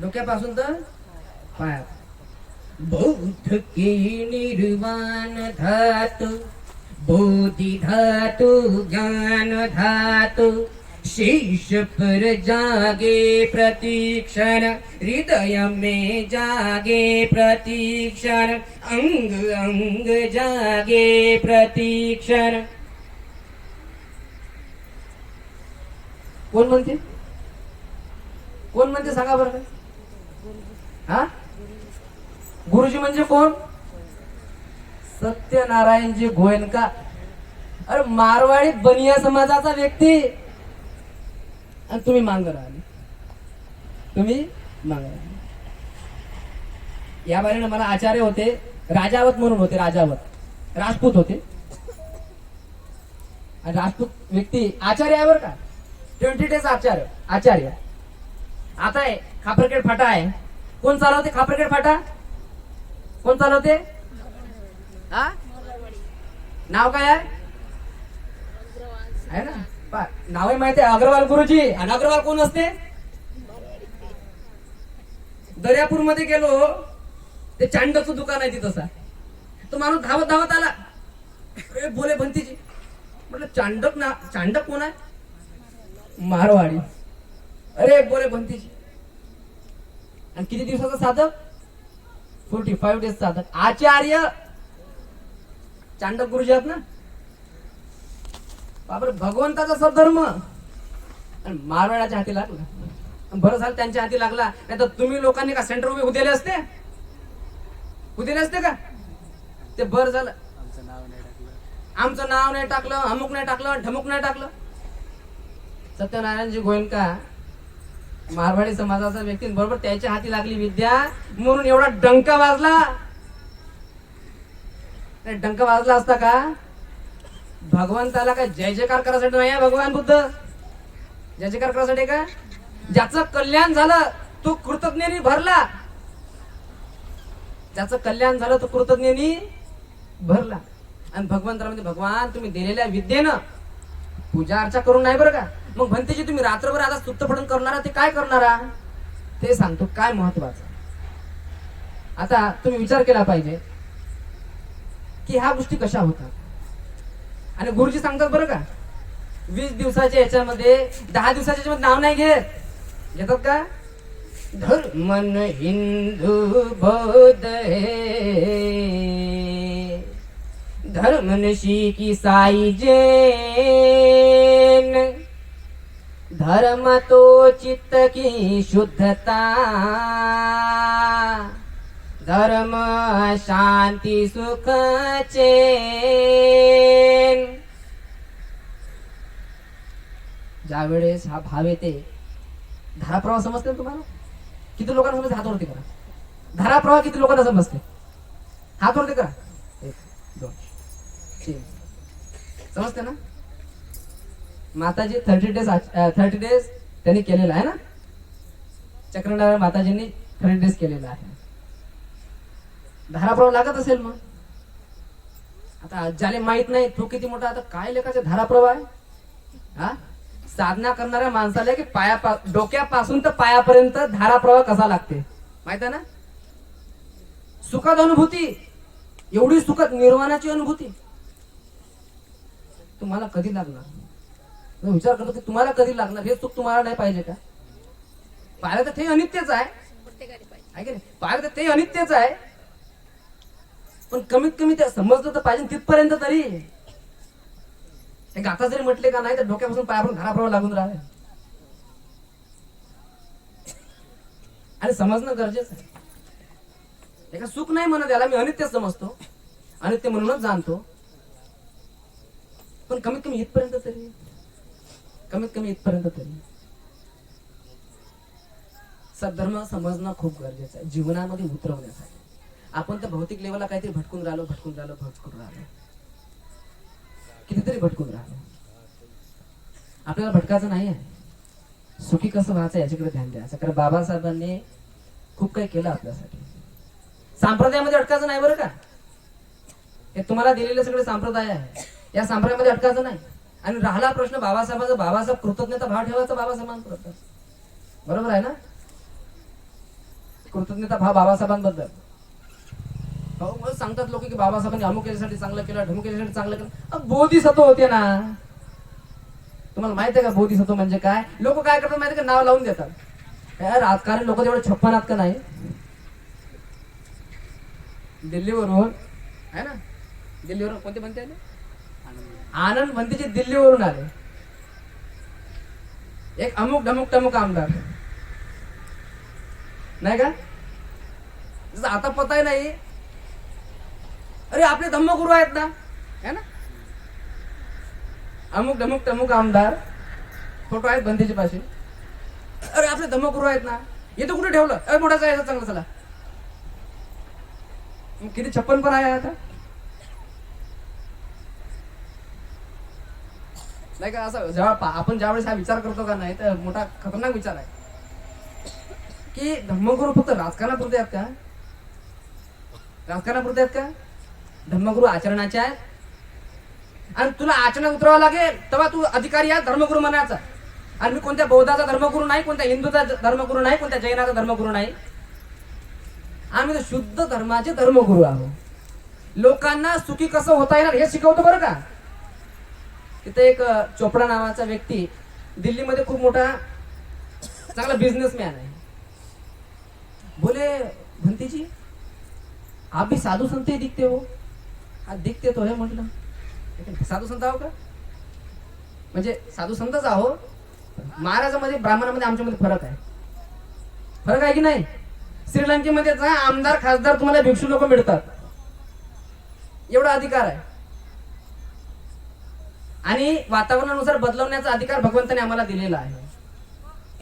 Speaker 1: डोक्यापासून तर पाया. बौद्ध के निर्वाण धातु, बोधि धातु, ज्ञान धातु, शेष पर जागे प्रतीक्षण, हृदय में जागे प्रतीक्षण, अंग अंग जागे प्रतीक्षण. कोण म्हणते? कोण म्हणते सांगा बरं? हा, गुरुजी म्हणजे कोण? सत्यनारायणजी गोयनका. अरे मारवाडी बनिया समाजाचा व्यक्ती, आणि तुम्ही मांगर आले, तुम्ही मांगर आले. या बारीने मला आचार्य होते, राजावत म्हणून होते, राजावत राजपूत होते. आणि राजपूत व्यक्ती आचार्य आहे बरं का, 20 डेज आचार्य. आचार्य आता आहे खापरखेड फाटा आहे. कोण चालवते खापरखेड फाटा? कोण चालवते? हा, नाव काय आहे ना? नाव माहिती आहे, अग्रवाल गुरुजी. आणि अग्रवाल कोण असते? दर्यापूर मध्ये गेलो, ते चांडकचं दुकान आहे तिथं. तो माणूस धावत धावत आला, अरे बोले भंतीजी. म्हटलं चांडक ना, चांडक कोण आहे? मारवाडी. अरे बोले भंतीजी. आणि किती दिवसाचा साधक? 45 डेज साधक. आचार्य चांडक गुरुजी आहेत ना. बाबर, भगवंताचा सद्धर्म आणि मारवाड्याच्या हाती लागला. बरं झालं त्यांच्या हाती लागला, नाही तर तुम्ही लोकांनी का सेंटर उभे उद्याले असते? उद्याले असते का? ते बरं झालं आमचं नाव नाही टाकलं, अमुक नाही टाकलं, ढमुक नाही टाकलं. सत्यनारायणजी गोयनका मारवाडी समाजाचा व्यक्ती, बरोबर त्याच्या हाती लागली विद्या, म्हणून एवढा डंका वाजला. डंका वाजला असता का भगवंताला काय जय जयकार करायसाठी नाही आहे. भगवान बुद्ध जय जयकार करायसाठी का? ज्याचं कल्याण झालं तो कृतज्ञतेने भरला. त्याचं कल्याण झालं तर कृतज्ञनी भरला. आणि भगवंताला म्हणजे भगवान तुम्ही दिलेल्या विद्येनं पूजा अर्चा करून नाही बरं का. मग भंतेजी तुम्ही रात्रभर आता सुप्त पडून करणारा ते काय करणारा ते सांगतो काय महत्वाचं. आता तुम्ही विचार केला पाहिजे की ह्या गोष्टी कशा होतात. आणि गुरुजी सांगतात बरं का 20 दिवसाच्या याच्यामध्ये 10 दिवसाच्या याच्यामध्ये नाव नाही घेतात का. धर्मन हिंदू बौद्ध है, धर्मन शीख ईसाई जैन, धर्म तो चित्त की शुद्धता, धर्म शांती सुख चैन. ज्या वेळेस हा भाव येते धाराप्रवाह समजते तुम्हाला. किती लोकांना समजते हात वरती करा. धाराप्रवाह किती लोकांना समजते हात वरती करा. 1 2 3 समजते ना. माताजी 30 डेज त्यांनी केलेला आहे ना. चक्रनारायण माताजींनी 30 डेज केलेला आहे. धाराप्रवाह लागत असेल मग. आता ज्याला माहित नाही तो किती मोठा आता काय लेखाचा धाराप्रवाह आहे. हा साधना करणाऱ्या माणसाला की डोक्यापासून तर पायापर्यंत धाराप्रवाह कसा लागते माहित आहे ना. सुखद अनुभूती एवढी सुखद निर्वाणाची अनुभूती तुम्हाला कधी लागणार. मी विचार करतो की तुम्हाला कधी लागणार. हे सुख तुम्हाला नाही पाहिजे का. पाहिलं तर ते अनित्यच आहे की नाही. पाहिलं तर ते अनित्यच आहे. पण कमीत कमी ते समजलं तर पाहिजे तिथपर्यंत तरी. गाथा जरी म्हटले का नाही तर डोक्यापासून पायापासून धाराप्रवाह लागून राहिले. आणि समजणं गरजेचं आहे. एका सुख नाही म्हणत याला मी अनित्य समजतो. अनित्य म्हणूनच जाणतो. पण कमीत कमी इथपर्यंत तरी सद्धर्म समजणं खूप गरजेचं आहे जीवनामध्ये उतरवण्यासाठी. आपण तर भौतिक लेवलला काहीतरी भटकून राहिलो कितीतरी भटकून राहिलो. आपल्याला भटकायचं नाही आहे. सुखी कसं व्हायचं याच्याकडे ध्यान द्यायचं. कारण बाबासाहेबांनी खूप काही केलं आपल्यासाठी. संप्रदायामध्ये अटकायचं नाही बरं का. हे तुम्हाला दिलेले सगळे संप्रदाय आहे. या संप्रदायामध्ये अटकायचं नाही. आणि राहिला प्रश्न बाबासाहेबांचा. बाबासाहेब कृतज्ञता भाव ठेवायचा बाबासाहेबांबद्दल. बरोबर आहे ना. कृतज्ञता भाव बाबासाहेबांबद्दल. हो सांगतात लोक की बाबासाहेबांनी अमुक केल्यासाठी चांगलं केलं ढमुक केल्यासाठी चांगलं केलं. बोधिसत्व होते ना. तुम्हाला माहित आहे का बोधिसत्व म्हणजे काय. लोक काय करतात माहिती का नाव लावून देतात. राजकारणी लोक तेवढे 56 आहात का नाही. दिल्लीवरून आहे ना. दिल्लीवरून कोणते बनते आले आनंद बनतेचे दिल्लीवरून आले. एक अमुक ढमुक टमुक आमदार नाही का. जसं आता पताय नाही. अरे आपले धम्मगुरु आहेत ना है ना. अमुक ढमुक टमुक आमदार फोटो आहेत बंदीचे पाशी. अरे आपले धम्मगुरु आहेत ना. येतो कुठे ठेवलं. अरे मोठा जायचं चांगलं चला. किती 56 पण आहे आता नाही का. असं जेव्हा आपण ज्यावेळेस हा विचार करतो का नाही तर मोठा खतरनाक विचार आहे की धम्मगुरु फक्त राजकारणापुरते आहेत का. राजकारणापुरते आहेत का. धर्मगुरु आचरणाचे आहेत. आणि तुला आचरणात उतरावं लागेल तेव्हा तू अधिकारी आहे धर्मगुरु म्हणायचा. आणि मी कोणत्या बौद्धाचा धर्मगुरु नाही, कोणत्या हिंदूचा धर्मगुरु नाही, कोणत्या जैनाचा धर्मगुरु नाही. आम्ही तर शुद्ध धर्माचे धर्मगुरु आहोत. लोकांना सुखी कसं होता येणार हे शिकवतो बरं का. तिथे एक चोपडा नावाचा व्यक्ती दिल्लीमध्ये खूप मोठा चांगला बिझनेसमॅन आहे. बोले भंती जी आप भी साधु संत ही दिखते हो. हा दिखते तो है म्हटलं. साधू संत आहो का म्हणजे साधू संतच आहो. महाराजामध्ये ब्राह्मणामध्ये आमच्यामध्ये फरक आहे की नाही. श्रीलंकेमध्ये आमदार खासदार तुम्हाला भिक्षू लोक मिळतात एवढा अधिकार आहे. आणि वातावरणानुसार बदलवण्याचा अधिकार भगवंताने आम्हाला दिलेला आहे.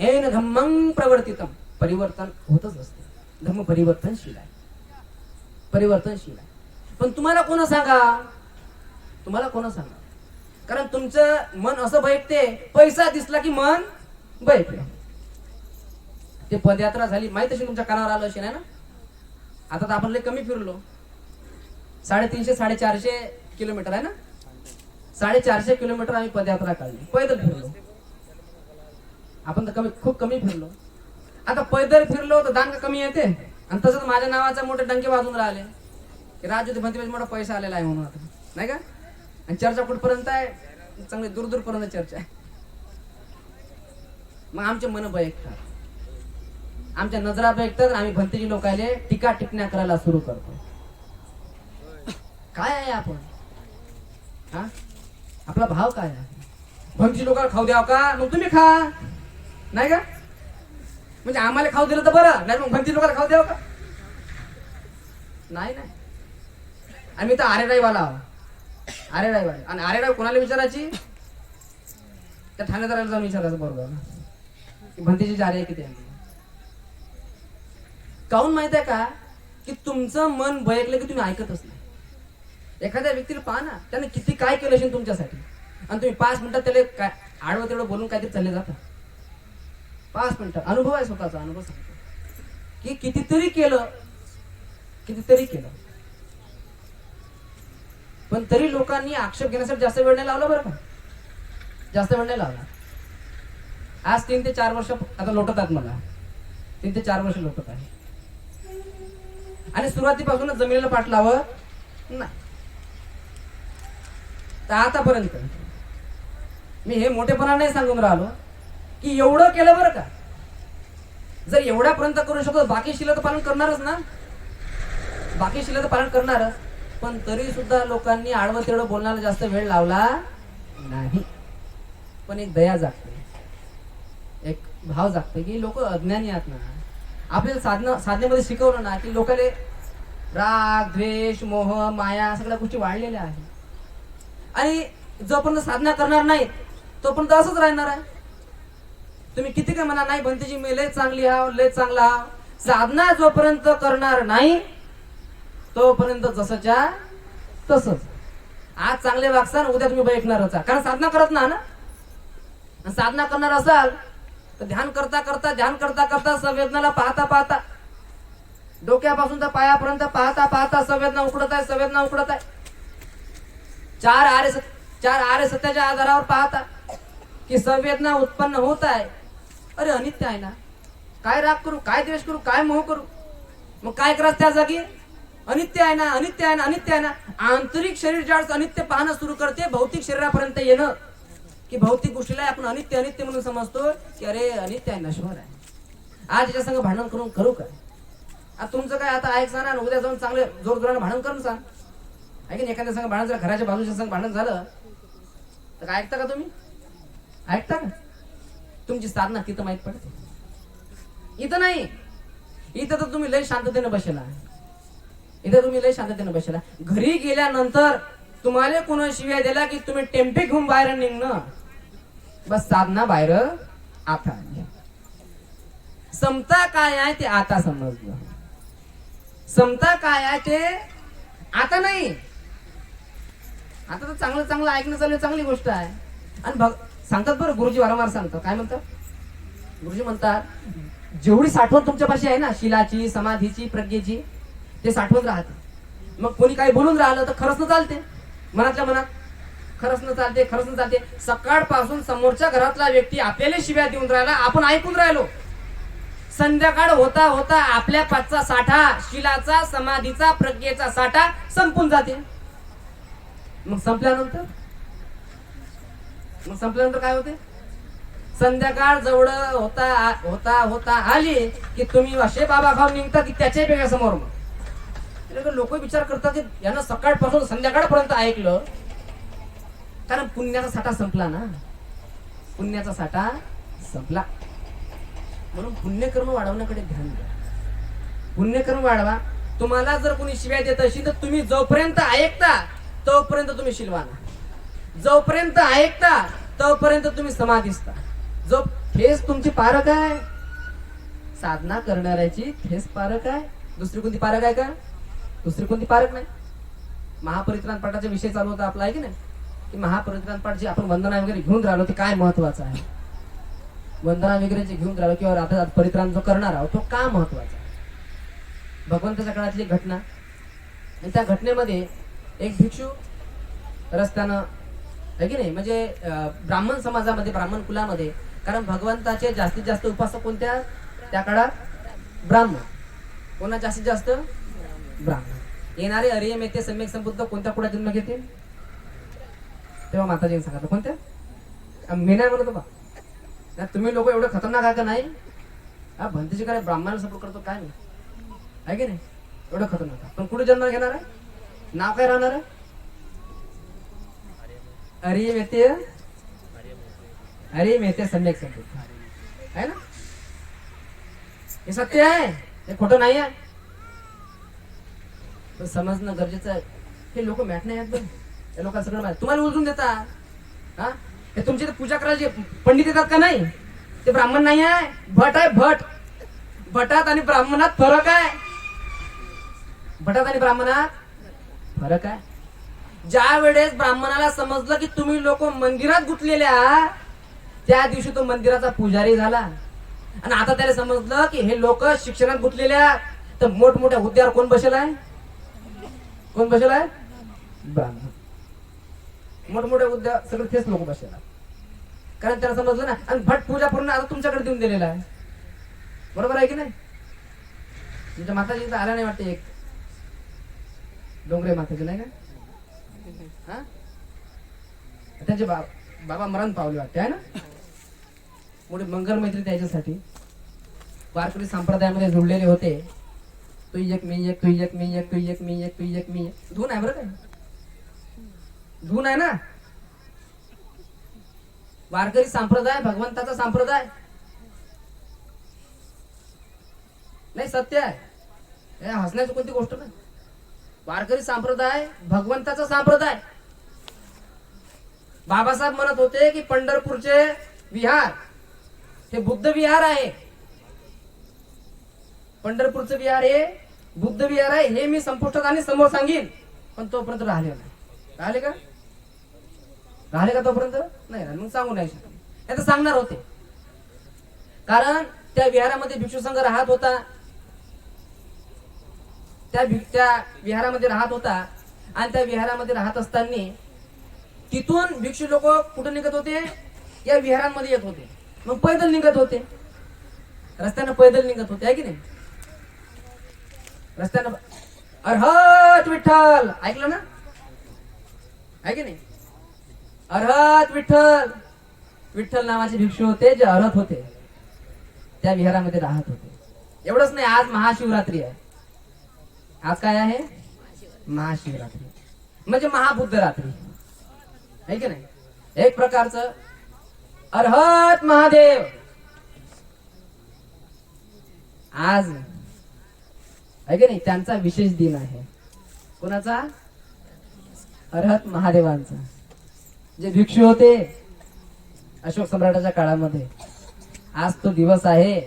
Speaker 1: ऐन धम्मं प्रवर्तितम. परिवर्तन होतच असते. धर्म परिवर्तनशील आहे. पण तुम्हाला कोण सांगा. कारण तुमचं मन असं बैठते. पैसा दिसला की मन बैठते. ते पदयात्रा झाली माहित असेल तुमच्या कानावर आलं असेल ना.
Speaker 2: आता तर आपण लय कमी फिरलो. 350 450 किलोमीटर आहे ना, 450 किलोमीटर आम्ही पदयात्रा काढली, पैदल फिरलो. आपण तर खूप कमी फिरलो. आता पैदल फिरलो तर दान का कमी येते. आणि तसंच माझ्या नावाचा मोठे डंके वाजून राहिले की राजू ते भंती मोठा पैसा आलेला आहे म्हणून, आता नाही का. आणि चर्चा कुठपर्यंत आहे, चांगली दूर पर्यंत चर्चा आहे. मग आमचे मन बयकतात, आमच्या नजरा बयकतात, आम्ही भंतीची लोकांना टीका टिप्पण्या करायला सुरू करतो. काय आहे आपण, हा आपला भाव काय आहे. भंतीची लोकांना खाऊ द्याव का, मग तुम्ही खा, नाही का. म्हणजे आम्हाला खाऊ दिलं तर बरं, नाही मग भंती लोकांना खाऊ द्याव का. नाही नाही, आम्ही तर आरेराईवाला आहो, आरेराईवाले. आणि आरेराई कोणाला विचारायची, त्या ठाणेदाराला जाऊन विचारायचं बरोबर की भंतीची जारे किती आहे. काहून माहित आहे का, की तुमचं मन बयकलं की तुम्ही ऐकतच नाही. एखाद्या व्यक्तीला पहा ना, त्याने किती काय केलं असेल तुमच्यासाठी, आणि तुम्ही 5 मिनिटात त्याला काय आडवं तेवढं बोलून काहीतरी चालले जाता. 5 मिनिटं अनुभव आहे, स्वतःचा अनुभव सांगतो की कितीतरी केलं, पण तरी लोकांनी आक्षेप घेण्यासाठी जास्त वेळ नाही लावला बरं का, जास्त वेळ नाही लावला. आज 3 ते 4 वर्ष आता लोटत आहेत मला, 3 ते 4 वर्ष लोटत आहे. आणि सुरुवातीपासूनच जमिनीला पाठ लावत नाही. तर आतापर्यंत मी हे मोठेपणा नाही सांगून राहिलो की एवढं केलं बरं का. जर एवढ्यापर्यंत करू शकतो, बाकी शिल्लक पालन करणारच ना, बाकी शिल्लक पालन करणारच. पण तरी सुद्धा लोकांनी आडवं तेवढं बोलण्याला जास्त वेळ लावला नाही. पण एक दया जागते, एक भाव जागते की लोक अज्ञानी आहेत ना. आपल्याला साधनेमध्ये शिकवलं ना की लोकांना राग द्वेष मोह माया सगळ्या गोष्टी वाढलेल्या आहेत. आणि जोपर्यंत साधना करणार नाही तोपर्यंत असंच राहणार आहे. तुम्ही किती काय म्हणा, नाही भंतीची मी लय चांगली हाव, लय चांगला हाव. साधना जोपर्यंत करणार नाही तोपर्यंत जसंच्या तसंच. आज चांगले वागसान, उद्या तुम्ही बैठणारच, कारण साधना करत ना. साधना करणार असाल तर ध्यान करता करता संवेदनाला पाहता डोक्यापासून तर पायापर्यंत पाहता संवेदना उकडत आहे. 4 आर्य सत्याच्या आधारावर पाहता की संवेदना उत्पन्न होत आहे. अरे अनित्य आहे ना, काय राग करू, काय द्वेष करू, काय मोह करू. मग काय करायचं त्या जागी, अनित्य आहे ना. आंतरिक शरीर ज्यावेळेस अनित्य पाहणं सुरू करते, भौतिक शरीरापर्यंत येणं, की भौतिक गोष्टीला आपण अनित्य म्हणून समजतो की अरे अनित्य आहे, नश्वर आहे. आज याच्या संग भांडण करून करू काय. आता तुमचं काय, आता ऐक ना, उद्या जाऊन चांगले जोरजोराने भांडण करून सांग. ऐक ना, एखाद्या संग भांडण, घराच्या बाजूच्या संग भांडण झालं तर काय ऐकता का तुम्ही, ऐकता का. तुमची साधना तिथं माहित पडते, इथं नाही. इथं तर तुम्ही लय शांततेने बसला, घरी गेल्यानंतर तुम्हाला कोणा शिव्या दिला की तुम्ही टेम्पे घेऊन बाहेर निघणं, बस साधना बाहेर. आता समता काय आहे ते आता समजलं, समता काय आहे ते आता नाही. आता तर चांगलं ऐकणं चालू, चांगली गोष्ट आहे. आणि सांगतात बरं, गुरुजी वारंवार सांगतात, काय म्हणतात गुरुजी, म्हणतात जेवढी साठवण तुमच्यापाशी आहे ना, शिलाची, समाधीची, प्रज्ञेची, ते साठवत राहते. मग कोणी काही बोलून राहिलं तर खरंच न चालते, मनातल्या मनात खरंच न चालते. सकाळपासून समोरच्या घरातला व्यक्ती आपल्याला शिव्या देऊन राहिला, आपण ऐकून राहिलो. संध्याकाळ होता आपल्या पाचचा साठा, शिलाचा, समाधीचा, प्रज्ञेचा साठा संपून जाते. मग संपल्यानंतर काय होते, संध्याकाळ जवळ होता आली की तुम्ही असे बाबा खाऊन निघता की त्याच्या वेगळ्या समोर. मग लोक विचार करतात की यानं सकाळपासून संध्याकाळपर्यंत ऐकलं, कारण पुण्याचा साठा संपला ना, पुण्याचा साठा संपला. म्हणून पुण्यकर्म वाढवण्याकडे ध्यान द्या, पुण्यकर्म वाढवा. तुम्हाला जर कोणी शिव्या देत असेल तर तुम्ही जोपर्यंत ऐकता तोपर्यंत तुम्ही शिलवाना, जोपर्यंत ऐकता तोपर्यंत तुम्ही समाधीस्ता. जो ठेस तुमची पारख आहे, साधना करणाऱ्याची ठेस पारख आहे, दुसरी कोणती पारख आहे का, दुसरी कोणती पारख नाही. महापरित्राण पाठाचा विषय चालू होता आपला, आहे की नाही, की महापरित्राण पाठ जे आपण वंदना वगैरे घेऊन राहिलो ते काय महत्वाचं आहे, वंदना वगैरे जे घेऊन राहिलो किंवा आता परित्राण जो करणार आहोत तो का महत्वाचा आहे. भगवंताच्या काळातली घटना. आणि त्या घटनेमध्ये एक भिक्षू रस्त्यानं आहे की नाही, म्हणजे ब्राह्मण समाजामध्ये, ब्राह्मण कुलामध्ये, कारण भगवंताचे जास्तीत जास्त उपासक कोणत्या त्या काळात? ब्राह्मण. कोणा जास्तीत जास्त? ब्राह्मण. येणारे अर्य मेते सम्यक संबुद्ध कोणत्या कुळात जन्म घेते? तेव्हा माताजीने सांगितलं कोणत्या? मी नाही म्हणतो बा, नाही तुम्ही लोक एवढं खतरनाक आहे का नाही? हा भंतीची काय ब्राह्मणाला सपोर्ट करतो काय नाही, आहे की नाही? एवढं खतरनाक आहे. पण कुठे जन्म घेणार आहे? नाव काय राहणार आहे? अर्य मेते, अर्य मेते सम्यक संबुद्ध आहे ना. हे सत्य आहे, हे खोटं नाही आहे. पण समजणं गरजेचं आहे. हे लोक मॅट नाही आहेत बघ, या लोकांना सगळं माहिती. तुम्हाला उलटून देतात. हा हे तुमची पूजा करायला जे पंडित येतात का नाही, ते ब्राह्मण नाही आहे, भट आहे. भट. भटात आणि ब्राह्मणात फरक आहे. भटात आणि ब्राह्मणात फरक आहे. ज्या वेळेस ब्राह्मणाला समजलं की तुम्ही लोक मंदिरात गुंतलेल्या, त्या दिवशी तो मंदिराचा पुजारी झाला. आणि आता त्याला समजलं की हे लोक शिक्षणात गुंतलेल्या, तर मोठमोठ्या हुद्द्यावर कोण बसेल आहे? कोण बसेल आहे? ब्राह्मण. मोठमोठ्या हुद्द्या सगळे तेच लोक बसेल आहे. कारण त्याला समजलं ना. आणि भट पूजा पूर्ण आता तुमच्याकडे देऊन दिलेला आहे. बरोबर आहे की नाही? तुमच्या माताजी इथं आल्या नाही वाटते, एक डोंगरे माताजी नाही का? हा त्यांचे बाबा मरण पावले वाटते आहे ना. मोठी मंगल मैत्री त्याच्यासाठी वारकरी संप्रदायामध्ये जुळलेले होते. तू एक मी एक, तू एक मी एक, तू एक मी एक, तू एक मी एक. धून आहे बरं काय? धून आहे ना. वारकरी संप्रदाय भगवंताचा संप्रदाय नाही, सत्य आहे. हे हसण्याची कोणती गोष्ट नाही. वारकरी संप्रदाय भगवंताचा संप्रदाय. बाबासाहेब म्हणत होते की पंढरपूरचे विहार हे बुद्ध विहार आहे. पंढरपूरचं विहार हे बुद्ध विहार आहे, हे मी संपुष्टात आणि समोर सांगेन. पण तोपर्यंत राहिले नाही. राहिले का? राहिले का तोपर्यंत? नाही राहिले. मग सांगू नाही शकत. आता सांगणार होते. कारण त्या विहारामध्ये भिक्षू संघ राहत होता. त्या विहारामध्ये राहत होता. आणि त्या विहारामध्ये राहत असताना तिथून भिक्षू लोक कुठे निघत होते? या विहारांमध्ये येत होते. मग पैदल निघत होते, रस्त्यानं पैदल निघत होते, आहे की नाही? रस्त्यानं अरहत विठ्ठल ऐकलं ना, आहे की नाही? अरहत विठ्ठल. विठ्ठल नावाचे भिक्षू होते जे अरहत होते, त्या विहारामध्ये राहत होते. एवढंच नाही, आज महाशिवरात्री आहे. आज काय आहे? महाशिवरात्री म्हणजे महाबुद्ध रात्री, आहे की नाही? एक प्रकारचं अरहत महादेव आज, आहे की नाही? त्यांचा विशेष दिन आहे. कोणाचा? अरहत महादेवांचा. जे भिक्षू होते अशोक सम्राटाच्या काळामध्ये, आज तो दिवस आहे.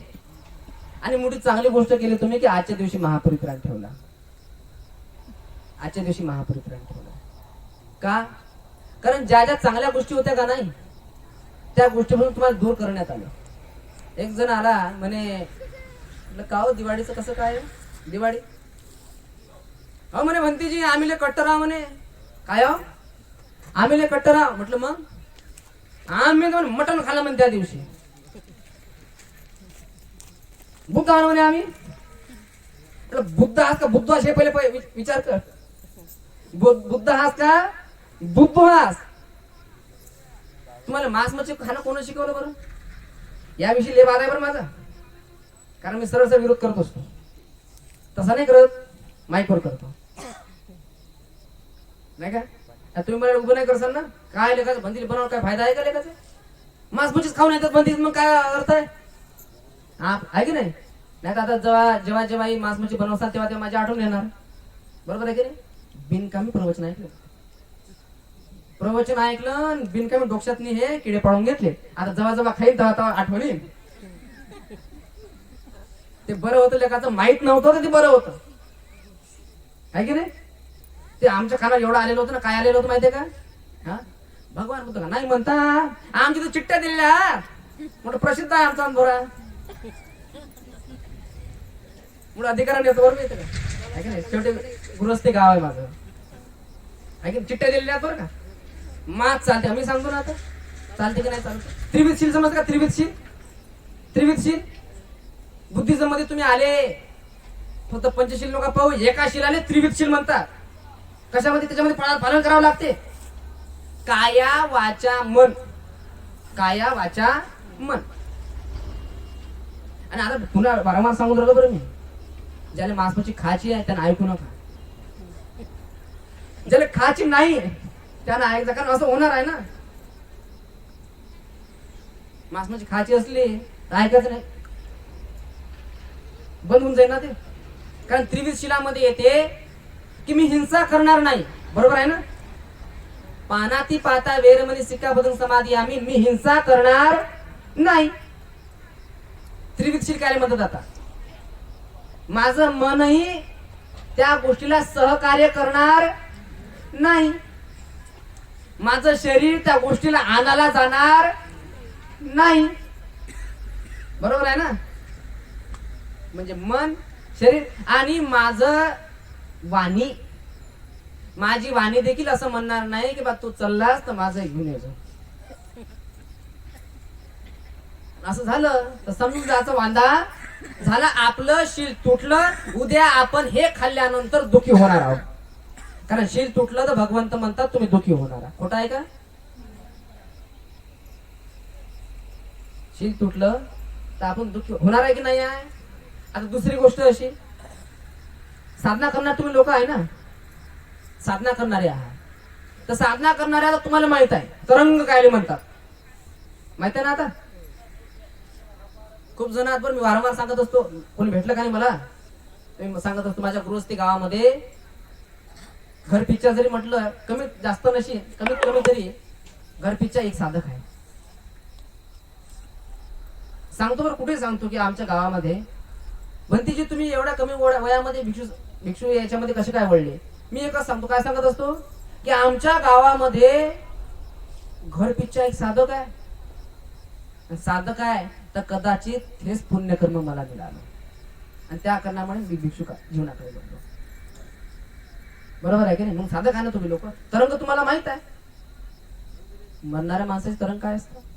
Speaker 2: आणि मोठी चांगली गोष्ट केली तुम्ही की आजच्या दिवशी महापरित्राण ठेवला. आजच्या दिवशी महापरित्राण ठेवला का? कारण ज्या ज्या चांगल्या गोष्टी होत्या का नाही, त्या गोष्टीपासून तुम्हाला दूर करण्यात आलं. एक जण आला म्हणे, का हो दिवाळीचं कसं काय? दिवाळी हो म्हणे म्हणतीजी आम्ही लय कट्टर आहो म्हणे. काय हो? आम्ही लय कट्टर आहो. म्हटलं मग? आम्ही मटण खाल्लं म्हणे त्या दिवशी. बुद्ध आहो म्हणे आम्ही. म्हटलं बुद्ध हास का? बुद्ध हास हे पहिले विचार कर. बुद्ध हास का? बुद्ध हास? तुम्हाला मांस मच्छी खाणं कोण शिकवलं बरं? याविषयी लय वाद आहे बरं माझा. कारण मी सरळ विरोध करत असतो. तसा नाही करत, माईकवर करतो, नाही का? तुम्ही मला उभं नाही करसाल ना. काय लेखाचं बंदी बनवून काय फायदा आहे का लेखाचा? मांस मच्छीच खाऊन येतात बंदी, मग काय अर्थ आहे? हा आहे की नाही? नाही तर आता जेव्हा जेव्हा ही मांस मच्छी बनवतात तेव्हा तेव्हा माझ्या आठवण येणार. बरोबर आहे की नाही? बिनकामी प्रवचन ऐकलं, प्रवचन ऐकलं, बिनकामी डोक्यात हे किडे पाडून घेतले. आता जेव्हा जेव्हा खाईन तेव्हा आठवण येईल. ते बरं होतं लेखाचं, माहित नव्हतं तर ते बरं होतं, आहे की नाही? ते आमच्या कानावर एवढं आलेलं होतं ना. काय आलेलं होतं माहितीये का? हा भगवान बुद्ध का नाही म्हणता, आमची तर चिठ्ठ्या दिलेल्या मोठं प्रसिद्ध आहे आमचा अंधोरा. पुढे अधिकाराने येतो बरोबर येतं का आहे की नाही शेवटी गृहस्थी गाव आहे माझं आहे की चिठ्ठ्या दिलेल्या आहेत बरं का मात चालते आम्ही सांगतो ना आता चालते की नाही चालते त्रिविधशील समज का त्रिविधशील बुद्धिझम मध्ये तुम्ही आले फक्त पंचशील लोक पाहू एका शिलाने त्रिविधशील म्हणतात कशामध्ये त्याच्यामध्ये पालन करावं लागते काया वाचा मन आणि आता पुन्हा वारंवार सांगून राहिलो बरं मी ज्याला मांसमाची खायची आहे त्यांना ऐकू नका ज्याला खायची नाही त्यांना ऐकता कारण असं होणार आहे ना मांसमाची खायची असली तर ऐकायचं नाही बंद होऊन जाईल ना ते कारण त्रिविध शिलामध्ये येते की मी हिंसा करणार नाही बरोबर आहे ना पानाती पाता वेरमणी सिक्काबद्धं समाधी आम्ही मी हिंसा करणार नाही त्रिविधशील काय म्हणतात आता माझं मनही त्या गोष्टीला सहकार्य करणार नाही माझं शरीर त्या गोष्टीला आणायला जाणार नाही बरोबर आहे ना म्हणजे मन शरीर आणि माझं वाणी माझी वाणी देखील असं म्हणणार नाही की बा तू चाललास तर माझं घेऊन यायचं असं झालं तर समजून जायचं वांदा झाला आपलं शील तुटलं उद्या आपण हे खाल्ल्यानंतर दुखी होणार आहोत कारण शील तुटलं तर भगवंत म्हणतात तुम्ही दुखी होणार आहात खोटं आहे का शील तुटलं तर आपण दुखी होणार आहे की नाही आहे आता दुसरी गोष्ट अशी साधना करणार तुम्ही लोक आहे ना साधना करणारे आहात तर साधना करणाऱ्या तुम्हाला माहित आहे तरंग काय म्हणतात माहित आहे ना आता खूप जण आहात बरं मी वारंवार सांगत असतो कोणी भेटलं का नाही मला मी सांगत असतो माझ्या गृहस्थी गावामध्ये घर पिच्चा जरी म्हटलं कमीत जास्त नशी कमीत कमी तरी घर पिच्चा एक साधक आहे सांगतो बरं कुठे सांगतो की आमच्या गावामध्ये भंतीजी तुम्ही एवढ्या कमी वयामध्ये भिक्षू याच्यामध्ये कसे काय वळले मी एकच सांगतो काय सांगत असतो की आमच्या गावामध्ये घर पिच्चा एक साधक आहे साधक आहे तर कदाचित हेच पुण्यकर्म मला मिळालं आणि त्या कारणामुळे मी भिक्षू जीवनाकडे बघतो बरोबर आहे की नाही मग साधक आहे ना तुम्ही लोक तरंग तुम्हाला माहित आहे मरणाऱ्या माणसाची तरंग काय असतं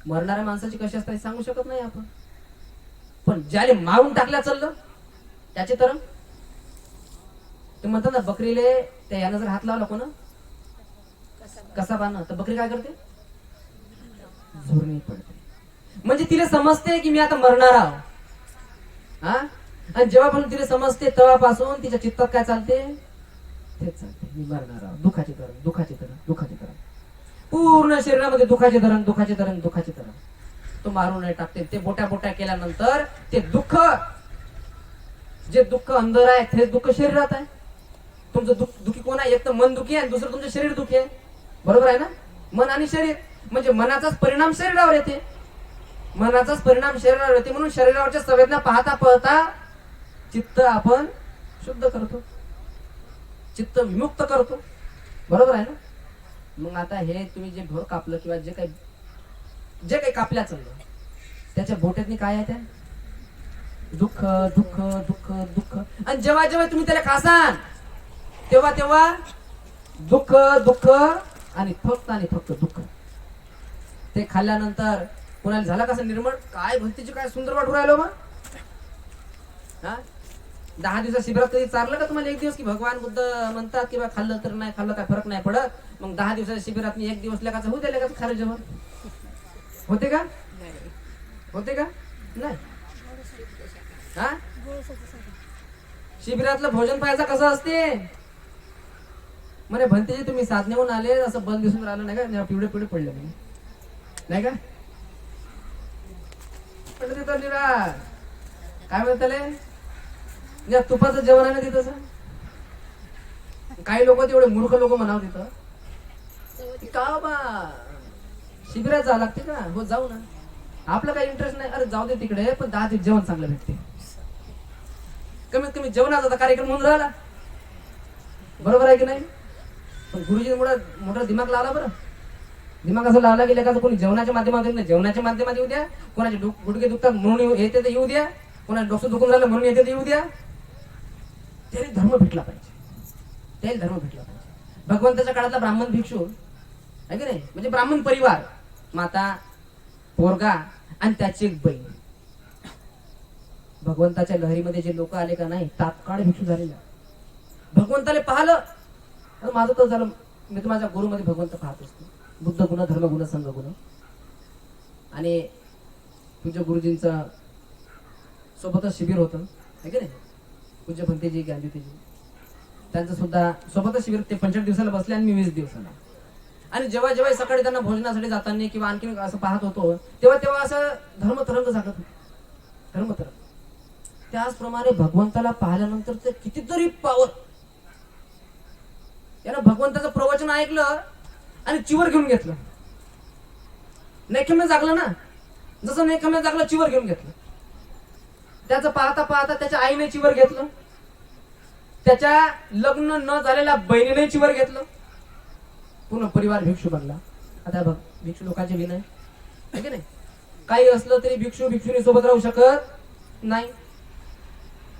Speaker 2: मरणाऱ्या माणसाची कशी असतात सांगू शकत नाही आपण पण ज्याला मारून टाकल्या चाललं त्याचे तरंग ते म्हणतात ना बकरीले त्या यानं जर हात लावला कोण कसा बांधणं तर बकरी काय करते झोरणी पडते म्हणजे तिला समजते की मी आता मरणार आहो हा आणि जेव्हा पण तिला समजते तेव्हापासून तिच्या चित्तात काय चालते तेच चालते मी मरणार आहो दुःखाचे तरंग पूर्ण शरीरामध्ये दुःखाचे तरंग तो मारून टाकते ते बोट्या केल्यानंतर ते दुःख जे दुःख अंदर आहे तेच दुःख शरीरात आहे तुमचं दुःखी कोण आहे एक तर मन दुःखी आहे दुसरं तुमचं शरीर दुःखी आहे बरोबर आहे ना मन आणि शरीर म्हणजे मनाचाच परिणाम शरीरावर येते म्हणून शरीरावरच्या संवेदना पाहता चित्त आपण शुद्ध करतो चित्त विमुक्त करतो बरोबर आहे ना मग आता हे तुम्ही जे भोर कापलं किंवा जे काही कापल्या चाललं त्याच्या बोट्यातनी काय आहे त्या दुःख आणि जेव्हा तुम्ही त्याला खासान तेव्हा दुःख आणि फक्त दुःख ते खाल्ल्यानंतर कोणाला झाला कसं निर्मळ काय भक्तीची काय सुंदर वाटू राहिलो मग हा 10 दिवसा शिबिरात कधी चारलं का तुम्हाला एक दिवस की भगवान बुद्ध म्हणतात किंवा खाल्लं तर नाही खाल्लं काय फरक नाही पडत मग 10 दिवसाच्या शिबिरात मी एक दिवस लेखाचं होऊ द्या लेखाचं खारं जेवण होते का नाही हा शिबिरातलं भोजन पाहायचं कसं असते म्हणे भंतेजी तुम्ही साधनेहून आले असं बंद दिसून राहिलं नाही का पिवळे पडले नाही का पडलं तिथं निरा काय म्हणताले तुपाचं जेवण आहे ना तिथं काही लोक तेवढे मूर्ख लोक म्हणाव तिथं का बा शिबिरात जावं लागते का हो जाऊ ना आपलं काही इंटरेस्ट नाही अरे जाऊ दे तिकडे पण 10 दिवस जेवण चांगलं भेटते कमीत कमी जेवणाचा कार्यक्रम होऊन राहिला बरोबर आहे की नाही पण गुरुजी मोठा दिमाग लावला बरं दिमाग असं लावला गेला का कोणी जेवणाच्या माध्यमातून जेवणाच्या माध्यमात येऊ द्या, कोणाचे गुडघे दुखतात म्हणून येते तर येऊ द्या, कोणाचे डोकं दुखून झालं म्हणून येते तर येऊ द्या. त्याला धर्म भेटला पाहिजे, त्याला धर्म भेटला पाहिजे. भगवंताच्या काळातला ब्राह्मण भिक्षू आहे की नाही, म्हणजे ब्राह्मण परिवार, माता, पोरगा आणि त्याची एक बहीण. भगवंताच्या लहरीमध्ये जे लोक आले का नाही, तात्काळ भिक्षू झालेला. भगवंताला पाहिलं तर माझं तर झालं. मी तर माझ्या गुरुमध्ये भगवंत पाहत असतो, बुद्ध गुण, धर्म गुण, संघ गुण. आणि पूज्य गुरुजींचं सोबतच शिबिर होतं आहे की नाही, पूज्य भंतेजी, गांधीजी, त्यांचं सुद्धा सोबतच शिबिर. ते 45 दिवसाला बसले आणि मी 20 दिवसाला. आणि जेव्हा जेव्हा सकाळी त्यांना भोजनासाठी जाताना किंवा आणखी असं पाहत होतो, तेव्हा तेव्हा असं धर्मतरंग जागत होतं, धर्मतरंग. त्याचप्रमाणे भगवंताला पाहिल्यानंतर ते कितीतरी पावर. यानं भगवंताचं प्रवचन ऐकलं आणि चिवर घेऊन घेतलं. नैखम्य जागलं ना, जसं नैखम्य जागलं चिवर घेऊन घेतलं. त्याचं पाहता पाहता त्याच्या आईने चिवर घेतलं, त्याच्या लग्न न झालेल्या बहिणीने चिवर घेतलं. पूर्ण परिवार भिक्षू बनला. आता बघ, भिक्षू लोकांचे विनय आहे की नाही. काही असलं तरी भिक्षू भिक्षुनी सोबत राहू शकत नाही.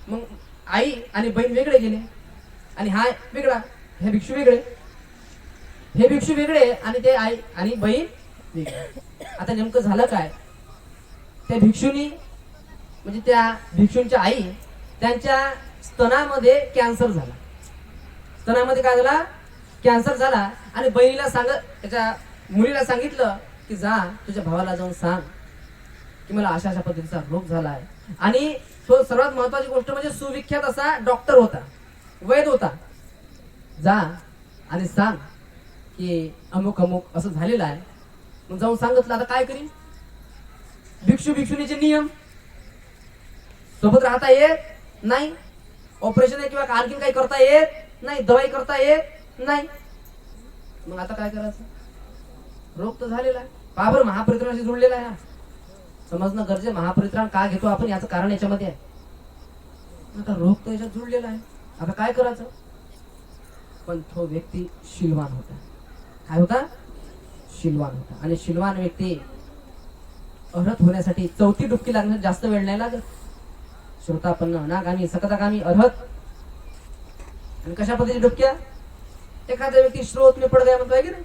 Speaker 2: मग आई आणि बहीण वेगळे गेले आणि हा वेगळा, हे भिक्षू वेगळे, हे भिक्षू वेगळे आणि ते आई आणि बहीण वेगळे. आता नेमकं झालं काय, त्या भिक्षुनी म्हणजे त्या भिक्षूंच्या आई, त्यांच्या स्तनामध्ये कॅन्सर झाला. स्तनामध्ये काय झाला, कॅन्सर झाला. आणि बहिणीला त्याच्या मुलीला सांगितलं की जा तुझ्या भावाला जाऊन सांग की मला अशा अशा पद्धतीचा रोग झालाय. आणि तो सर्वात महत्वाची गोष्ट म्हणजे सुविख्यात असा डॉक्टर होता, वैद्य होता. जा आणि सांग की अमुक अमुक असं झालेलं आहे. मग जाऊन सांगितलं. आता काय करीन, भिक्षू भिक्षुनीचे नियम, सोबत राहता येत नाही, ऑपरेशन किंवा आणखीन काही करता येत नाही, दवाई करता येत नाही. मग आता काय करायचं, रोग तर झालेला आहे. का बरं महापरित्राणाशी जोडलेला आहे. समजणं गरजे, महापरित्राण का घेतो आपण याचं कारण याच्यामध्ये आहे. आता रोग तर याच्यात जुळलेला आहे, आता काय करायचं. पण तो व्यक्ती शीलवान होता. काय होता, शीलवान होता. आणि शीलवान व्यक्ती अर्हत होण्यासाठी 4थी डुबकी लागण्यास जास्त वेळ नाही लागत. श्रोतापन्न, अनागामी, सकतागामी, अर्हत. आणि कशा पद्धतीची डुबक्या, एखादा व्यक्ती श्रोत मी पड गया म्हणतो आहे की नाही,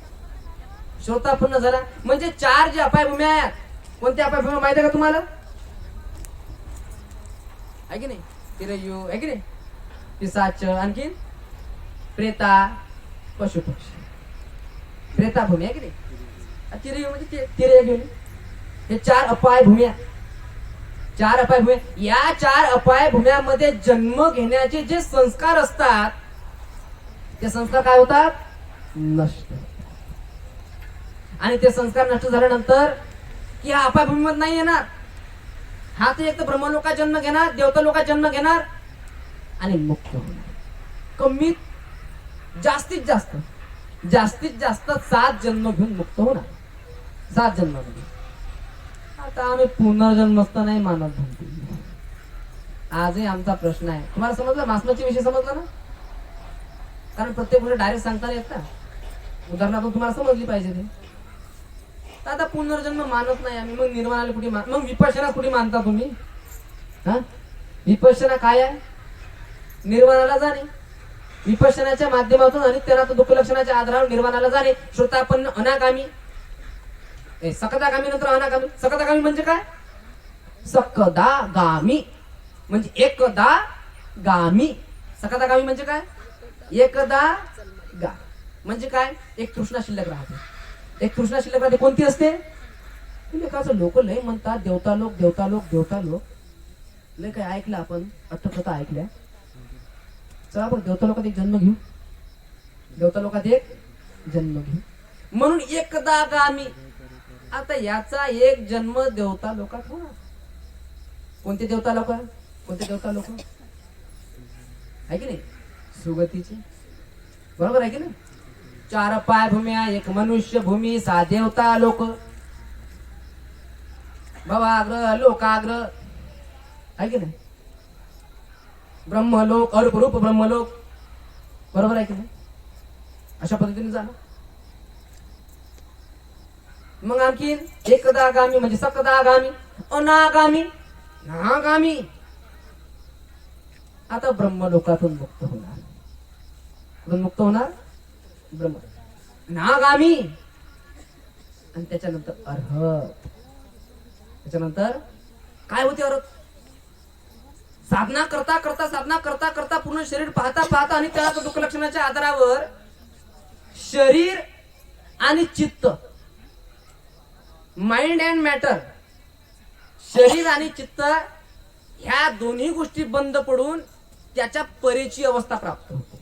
Speaker 2: श्रोतापन्न झाला म्हणजे 4 जे अपायभूम्या आहेत. कोणत्या अपायभूम्या माहिती आहे का तुम्हाला, आहे की नाही, तिरयू आहे की नाही, पिसाच, आणखी प्रेता, पशु पक्षी, प्रेताभूमी आहे की नाही, तिरयू म्हणजे तिरय घेऊन. हे 4 अपायभूम्या, 4 अपायभूम्या. या 4 अपायभूम्यामध्ये जन्म घेण्याचे जे संस्कार असतात, ते संस्कार काय होतात, नष्ट. आणि ते संस्कार नष्ट झाल्यानंतर की हा अपायभूमीमध्ये नाही येणार. हा तर एक तर ब्रह्मलोकात जन्म घेणार, देवता लोकात जन्म घेणार आणि मुक्त होणार. कमीत जास्तीत जास्त 7 जन्म घेऊन मुक्त होणार. 7 जन्मामध्ये. आता आम्ही पुनर्जन्मस्त नाही मानत म्हणतो. आजही आमचा प्रश्न आहे. तुम्हाला समजलं, मासमाची विषय समजला ना, कारण प्रत्येक गोष्ट डायरेक्ट सांगता येत ना, उदाहरणार्थ तुम्हाला समजली पाहिजे ते. आता पुनर्जन्म मानत नाही आम्ही, मग निर्वाणाला कुठे मग विपश्यना कुठे मानता तुम्ही. हा, विपश्यना काय आहे, निर्वाणाला जाणे. विपश्यनाच्या माध्यमातून आणि त्याला दुःख लक्षणाच्या आधारावर निर्वाणाला जाणे. श्रोतापन्न, अनागामी, सकदागामी, नंतर अनागामी. सकदागामी म्हणजे काय, सकदागामी म्हणजे एकदा गामी. सकदागामी म्हणजे काय, एकदा गा म्हणजे काय, एक तृष्णा शिल्लक राहते. एक तृष्णा शिल्लक राहते, कोणती असते, लोक लय म्हणतात देवता लोक, देवता लोक, देवता लोक. लय काय ऐकलं आपण, अट्टकथा ऐकल्या. चला आपण देवता लोकात एक जन्म घेऊ, देवता लोकात एक जन्म घेऊ. म्हणून एकदा गामी. आता याचा एक जन्म देवता लोकात होणार. कोणते देवता लोक, कोणते देवता लोक आहे की नाही, सुगतीचे, बरोबर आहे की नाही. 4 अपायभूम्या, एक मनुष्य भूमी, 6 देवता लोक, भवाग्रह, लोकाग्रह आहे की नाही, ब्रह्मलोक, अरूपरूप ब्रह्मलोक, बरोबर आहे की नाही. अशा पद्धतीने जाणं. मग आणखीन एकदागामी म्हणजे सकदागामी, अनागामी, नागामी. आता ब्रह्मलोकातून मुक्त होणार. कुठून मुक्त होणार? ब्रह्म नागामी. आणि त्याच्यानंतर अर्हत. त्याच्यानंतर काय होते अर्हत? साधना करता करता साधना करता करता पूर्ण शरीर पाहता पाहता आणि त्या दुःख लक्षणाच्या आधारावर शरीर आणि चित्त, माइंड अँड मॅटर, शरीर आणि चित्त ह्या दोन्ही गोष्टी बंद पडून त्याच्या परेची अवस्था प्राप्त होते.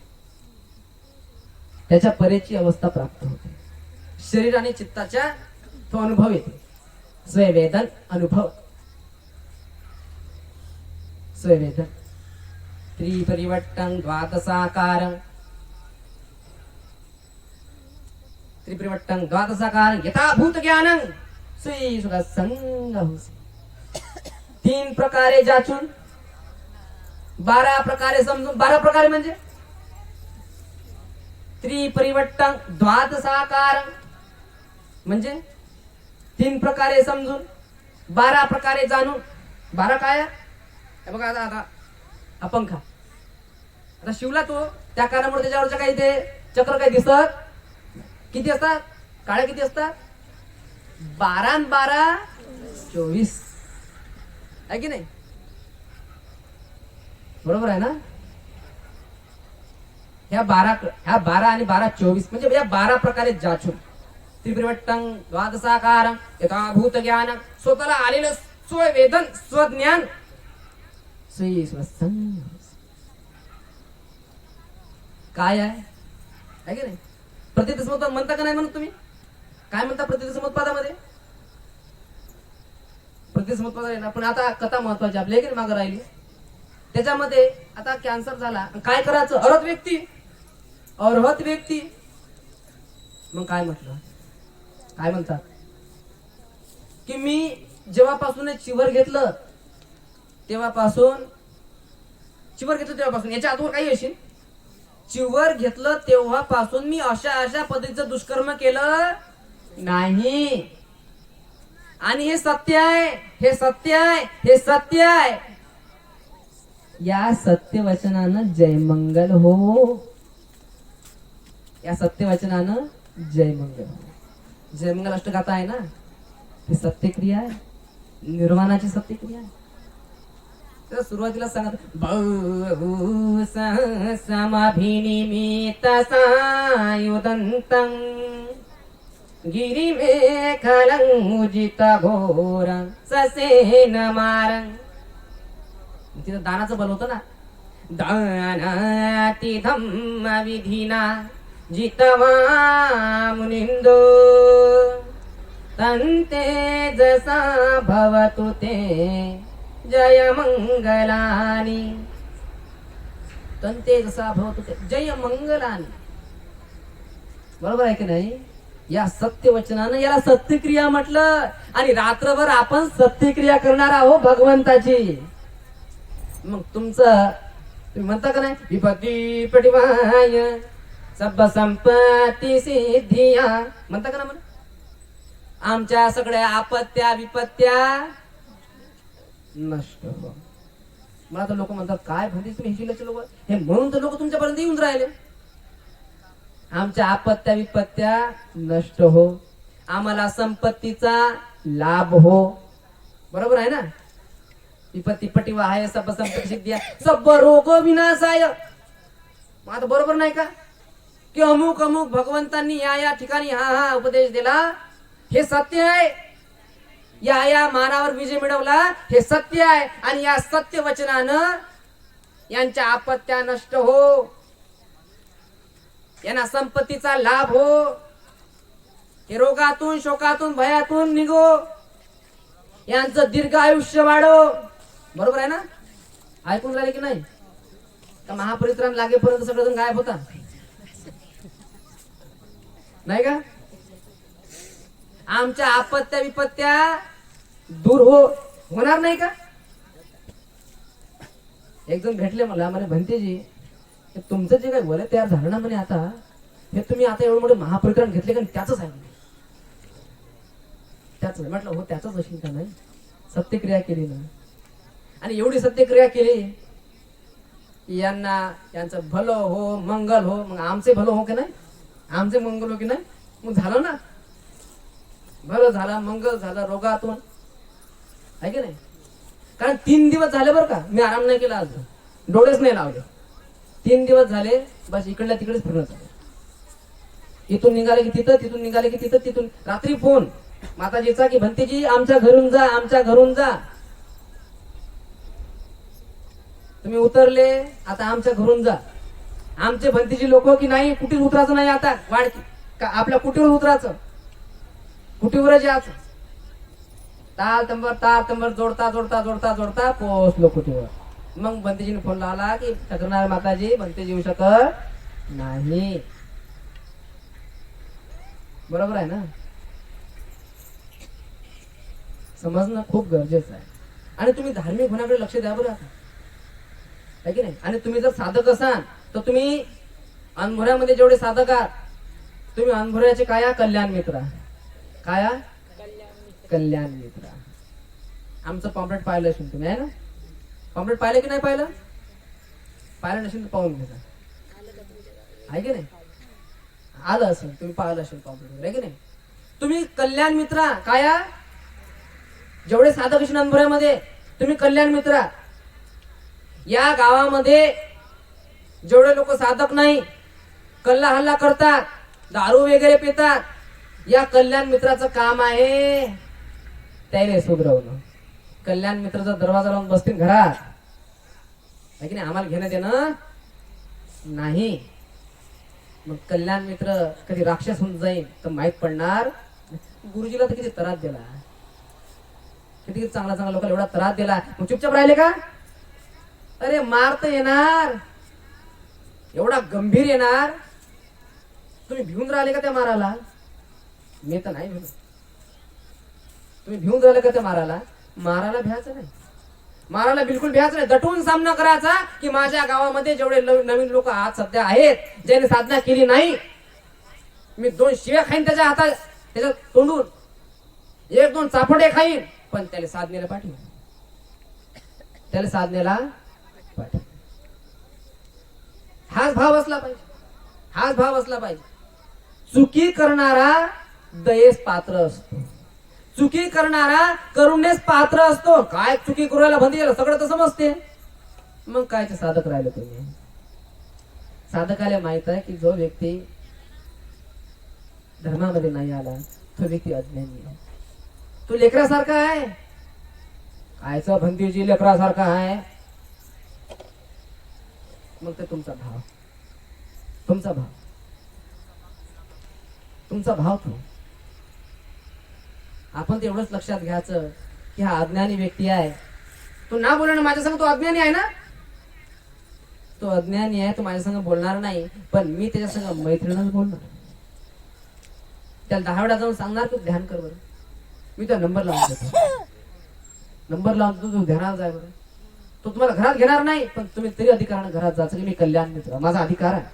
Speaker 2: त्याच्या परेची अवस्था प्राप्त होते. शरीर आणि चित्ताच्या तो अनुभव येते. स्वयवेदन अनुभव. स्वयवेदन त्रिपरिवट्टं द्वादशाकारं, त्रिपरिवट्टं द्वादशाकारं यथाभूत ज्ञानं श्री सुख संगहुसे. 3 प्रकारे जाचून 12 प्रकारे समजून. 12 प्रकारे म्हणजे त्रिपरिवट्टं द्वादशाकारं म्हणजे 3 प्रकारे समजून 12 प्रकारे जाणून. 12 काय आहे? हे बघा आता हा पंखा आता शिवला तो, त्या कारणामुळे त्याच्यावरच्या काही ते चक्र काही दिसत किती असतात? काळ्या किती असतात? 12 आणि 12 24 आहे की नाही? बरोबर आहे ना? ह्या 12 आणि 12 24 म्हणजे या 12 प्रकारे जाचून त्रिपरिवट्टं द्वादशाकारं यथाभूत ज्ञान, स्वतःला आलेलं स्ववेदन स्वज्ञान श्री स्वसंग. काय आहे की नाही? प्रतिसंपद म्हणता का नाही म्हणत तुम्ही? काय म्हणता प्रतिसंपदामध्ये? प्रतिसंपद. पण आता कथा महत्वाची आपल्या की मागे राहिली. त्याच्यामध्ये आता कॅन्सर झाला, काय करायचं? अर्हत व्यक्ती, अर्हत व्यक्ती. मग काय म्हटलं? काय म्हणतात की मी जेव्हापासून चिवर घेतलं तेव्हापासून याच्या आतवर काही असेल, चिवर घेतलं तेव्हापासून मी अशा पद्धतीचं दुष्कर्म केलं नाही. आणि हे सत्य आहे, हे सत्य आहे, हे सत्य आहे. या सत्यवचनानं जयमंगल हो. या सत्यवचनानं जयमंगल हो. जयमंगल अष्टगाथा आहे ना, ही सत्यक्रिया आहे, निर्वाणाची सत्यक्रिया आहे. तर सुरुवातीला सांगत बहु समाभिनिमित सायुदन्तं गिरिमेखलं उजित घोरं ससेन मारं. तिथं दानाचं बल होतं ना. दानाति धम्म विधिना जितवा मुनिंदो तन्ते जसा भवतु ते जय मंगलानी. तन्ते जसा भवतु ते जय मंगलानी. बरोबर आहे की नाही? या सत्यवचनानं याला सत्यक्रिया म्हटलं. आणि रात्रभर आपण सत्यक्रिया करणार आहोत भगवंताची. मग तुमचं तुम्ही म्हणता का नाही? विपत्ती पटिवाय सब संपत्ती सिद्धिया म्हणता का ना? म्हणा आमच्या सगळ्या आपत्त्या विपत्त्या नष्ट हो. मला तर लोक म्हणतात काय म्हणते तुम्ही हिशिलाचे लोक, हे म्हणून तर लोक तुमच्यापर्यंत येऊन राहिले. आमच्या आपत्त्या विपत्त्या नष्ट हो, आम्हाला संपत्तीचा लाभ हो. बरोबर आहे ना? विपत्ती पटिवाय सब संपत्ती सिद्धिया सब रोग विनाशाय. मग आता बरोबर नाही का की अमुक अमुक भगवंतांनी या ठिकाणी हा उपदेश दिला, हे सत्य आहे. या मानावर विजय मिळवला, हे सत्य आहे. आणि या सत्य वचनानं यांच्या आपत्त्या नष्ट हो, यांना संपत्तीचा लाभ हो, हे रोगातून शोकातून भयातून निघो, यांचं दीर्घ आयुष्य वाढो. बरोबर आहे ना? ऐकून राहिले की नाही? का महापरित्राण लागेपर्यंत सगळं गायब होता नाही का? आमच्या आपत्त्या विपत्त्या दूर होणार नाही का? एक जण भेटले मला भंतेजी, तुमचं जे काही वलय तयार झालं ना म्हणे, आता हे तुम्ही आता एवढं मोठे महापरित्राण घेतले का त्याच आहे. त्याच म्हटलं हो त्याच असेल का नाही, सत्यक्रिया केली ना, आणि एवढी सत्यक्रिया केली की यांचं भलं हो मंगल हो, मग आमचे भलं हो की नाही, आमचे मंगल हो की नाही, मग झालं ना, भलं झालं मंगल झालं रोगातून, आहे की नाही. कारण 3 दिवस झाले बरं का, मी आराम नाही केला, आज डोळेच नाही लावले. 3 दिवस झाले बस इकडल्या तिकडेच फिरत झाले. इथून निघाले की तिथं, तिथून निघाले की तिथं, तिथून रात्री फोन माताजीचा की भंतेजी आमच्या घरून जा, आमच्या घरून जा, तुम्ही उतरले आता आमच्या घरून जा. आमचे भंतीची लोक की नाही कुठे उतरायचं नाही, आता वाढ आपल्या कुटीवर उतरायचं, कुटीवर यायचं. तार तंबर जोडता जोडता जोडता जोडता पोहोचलो कुटीवर. मग भंतेजीने फोन लावला की टकरणार माताजी, भंतेजी येऊ शकत नाही. बरोबर आहे ना, समजणं खूप गरजेचं आहे. आणि तुम्ही धार्मिक होण्याकडे लक्ष द्या बरं आता, आहे की नाही. आणि तुम्ही जर साधक असाल तर तुम्ही अनभुऱ्यामध्ये जेवढे साधक आहात, तुम्ही अनभुऱ्याचे काया कल्याण मित्र, काया कल्याण मित्र. आमचं पॉम्पलेट पाहिलं असेल तुम्ही, आहे ना, पॉम्पलेट पाहिलं की नाही पाहिलं, पाहिलं नसेल तर पाहून घ्या, आहे की नाही, आलं असेल तुम्ही पाहिलं असेल पॉम्पलेट, आहे की नाही. तुम्ही कल्याण मित्र काया, जेवढे साधक असेल अनभुऱ्यामध्ये तुम्ही कल्याण मित्र. या गावामध्ये जेवढे लोक साधक नाही, कल्ला हल्ला करतात, दारू वगैरे पितात, या कल्याण मित्राचं काम आहे त्याने सुधरवणं. कल्याण मित्राचा दरवाजा लावून बसतील घरात, आहे की नाही, आम्हाला घेणं देणं नाही. मग कल्याण मित्र कधी राक्षस होऊन जाईल तर माहित पडणार. गुरुजीला तर किती त्रास दिला, किती चांगला चांगला लोकांना एवढा त्रास दिला, मग चुपचाप राहिले का. अरे मार तर येणार, एवढा गंभीर येणार, तुम्ही भिवून राहिले का त्या माराला. मी तर नाही भिवलो, तुम्ही भिवून राहिले का त्या माराला. माराला भ्यायचं नाही, माराला बिलकुल भ्यायचं नाही. दटून सामना करायचा की माझ्या गावामध्ये जेवढे नवीन लोक आज सध्या आहेत ज्याने साधना केली नाही, मी 2 शिव्या खाईन त्याच्या हातात, त्याच्या तोंडून 1-2 चाफडे खाईन, पण त्याला साधनेला पाठव, त्याला साधनेला पाठव. हाच भाव असला पाहिजे, हाच भाव असला पाहिजे. चुकी करणारा दयेस पात्र असतो, चुकी करणारा करुणेस पात्र असतो. काय चुकी करायला बंदी गेलं सगळं तर समजते, मग काय ते साधक राहिले तुम्ही. साधकाला माहित आहे की जो व्यक्ती धर्मामध्ये नाही आला तो व्यक्ती अज्ञानी आहे, तो लेकरासारखा आहे. कायचा भंतीजी लेकरासारखा आहे. मग ते तुमचा भाव, तुमचा भाव, तुमचा भाव तो. आपण ते एवढंच लक्षात घ्यायचं की हा अज्ञानी व्यक्ती आहे, तो ना बोलणार माझ्या संग, तो अज्ञानी आहे ना, तो अज्ञानी आहे, तो माझ्या संग बोलणार नाही, पण मी त्याच्या संग मैत्रीणच बोलणार. त्याला 10 वेळा जाऊन सांगणार तू ध्यान कर बरं, मी त्या नंबर लावून देतो, नंबर लावून तू ध्यानात जाय बरं. तो तुम्हाला घरात घेणार नाही, पण तुम्ही तरी अधिकाराने घरात जायचं की मी कल्याण मित्र, माझा अधिकार आहे,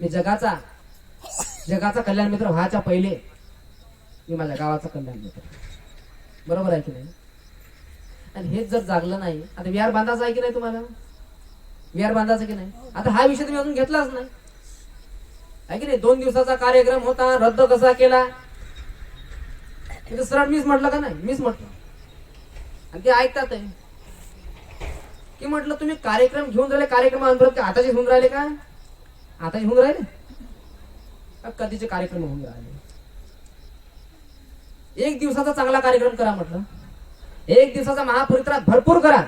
Speaker 2: मी जगाचा कल्याण मित्र व्हायच्या पहिले मी माझ्या गावाचा कल्याण मित्र. बरोबर आहे की नाही. आणि हेच जर जागलं नाही, आता विहार बांधायचं आहे की नाही, तुम्हाला विहार बांधायचं की नाही. आता हा विषय तुम्ही अजून घेतलाच नाही, आहे की नाही. 2 दिवसाचा कार्यक्रम होता, रद्द कसा केला, सरळ मीच म्हटलं का नाही, मीच म्हटलं. आणि ते ऐकतात आहे की म्हटलं तुम्ही कार्यक्रम घेऊन राहिले, कार्यक्रम आताचे घेऊन राहिले का, आताचे घेऊन राहिले, कधीचे कार्यक्रम होऊन राहिले. 1 दिवसाचा चांगला कार्यक्रम करा म्हटलं, 1 दिवसाचा महापरित्रात भरपूर करा.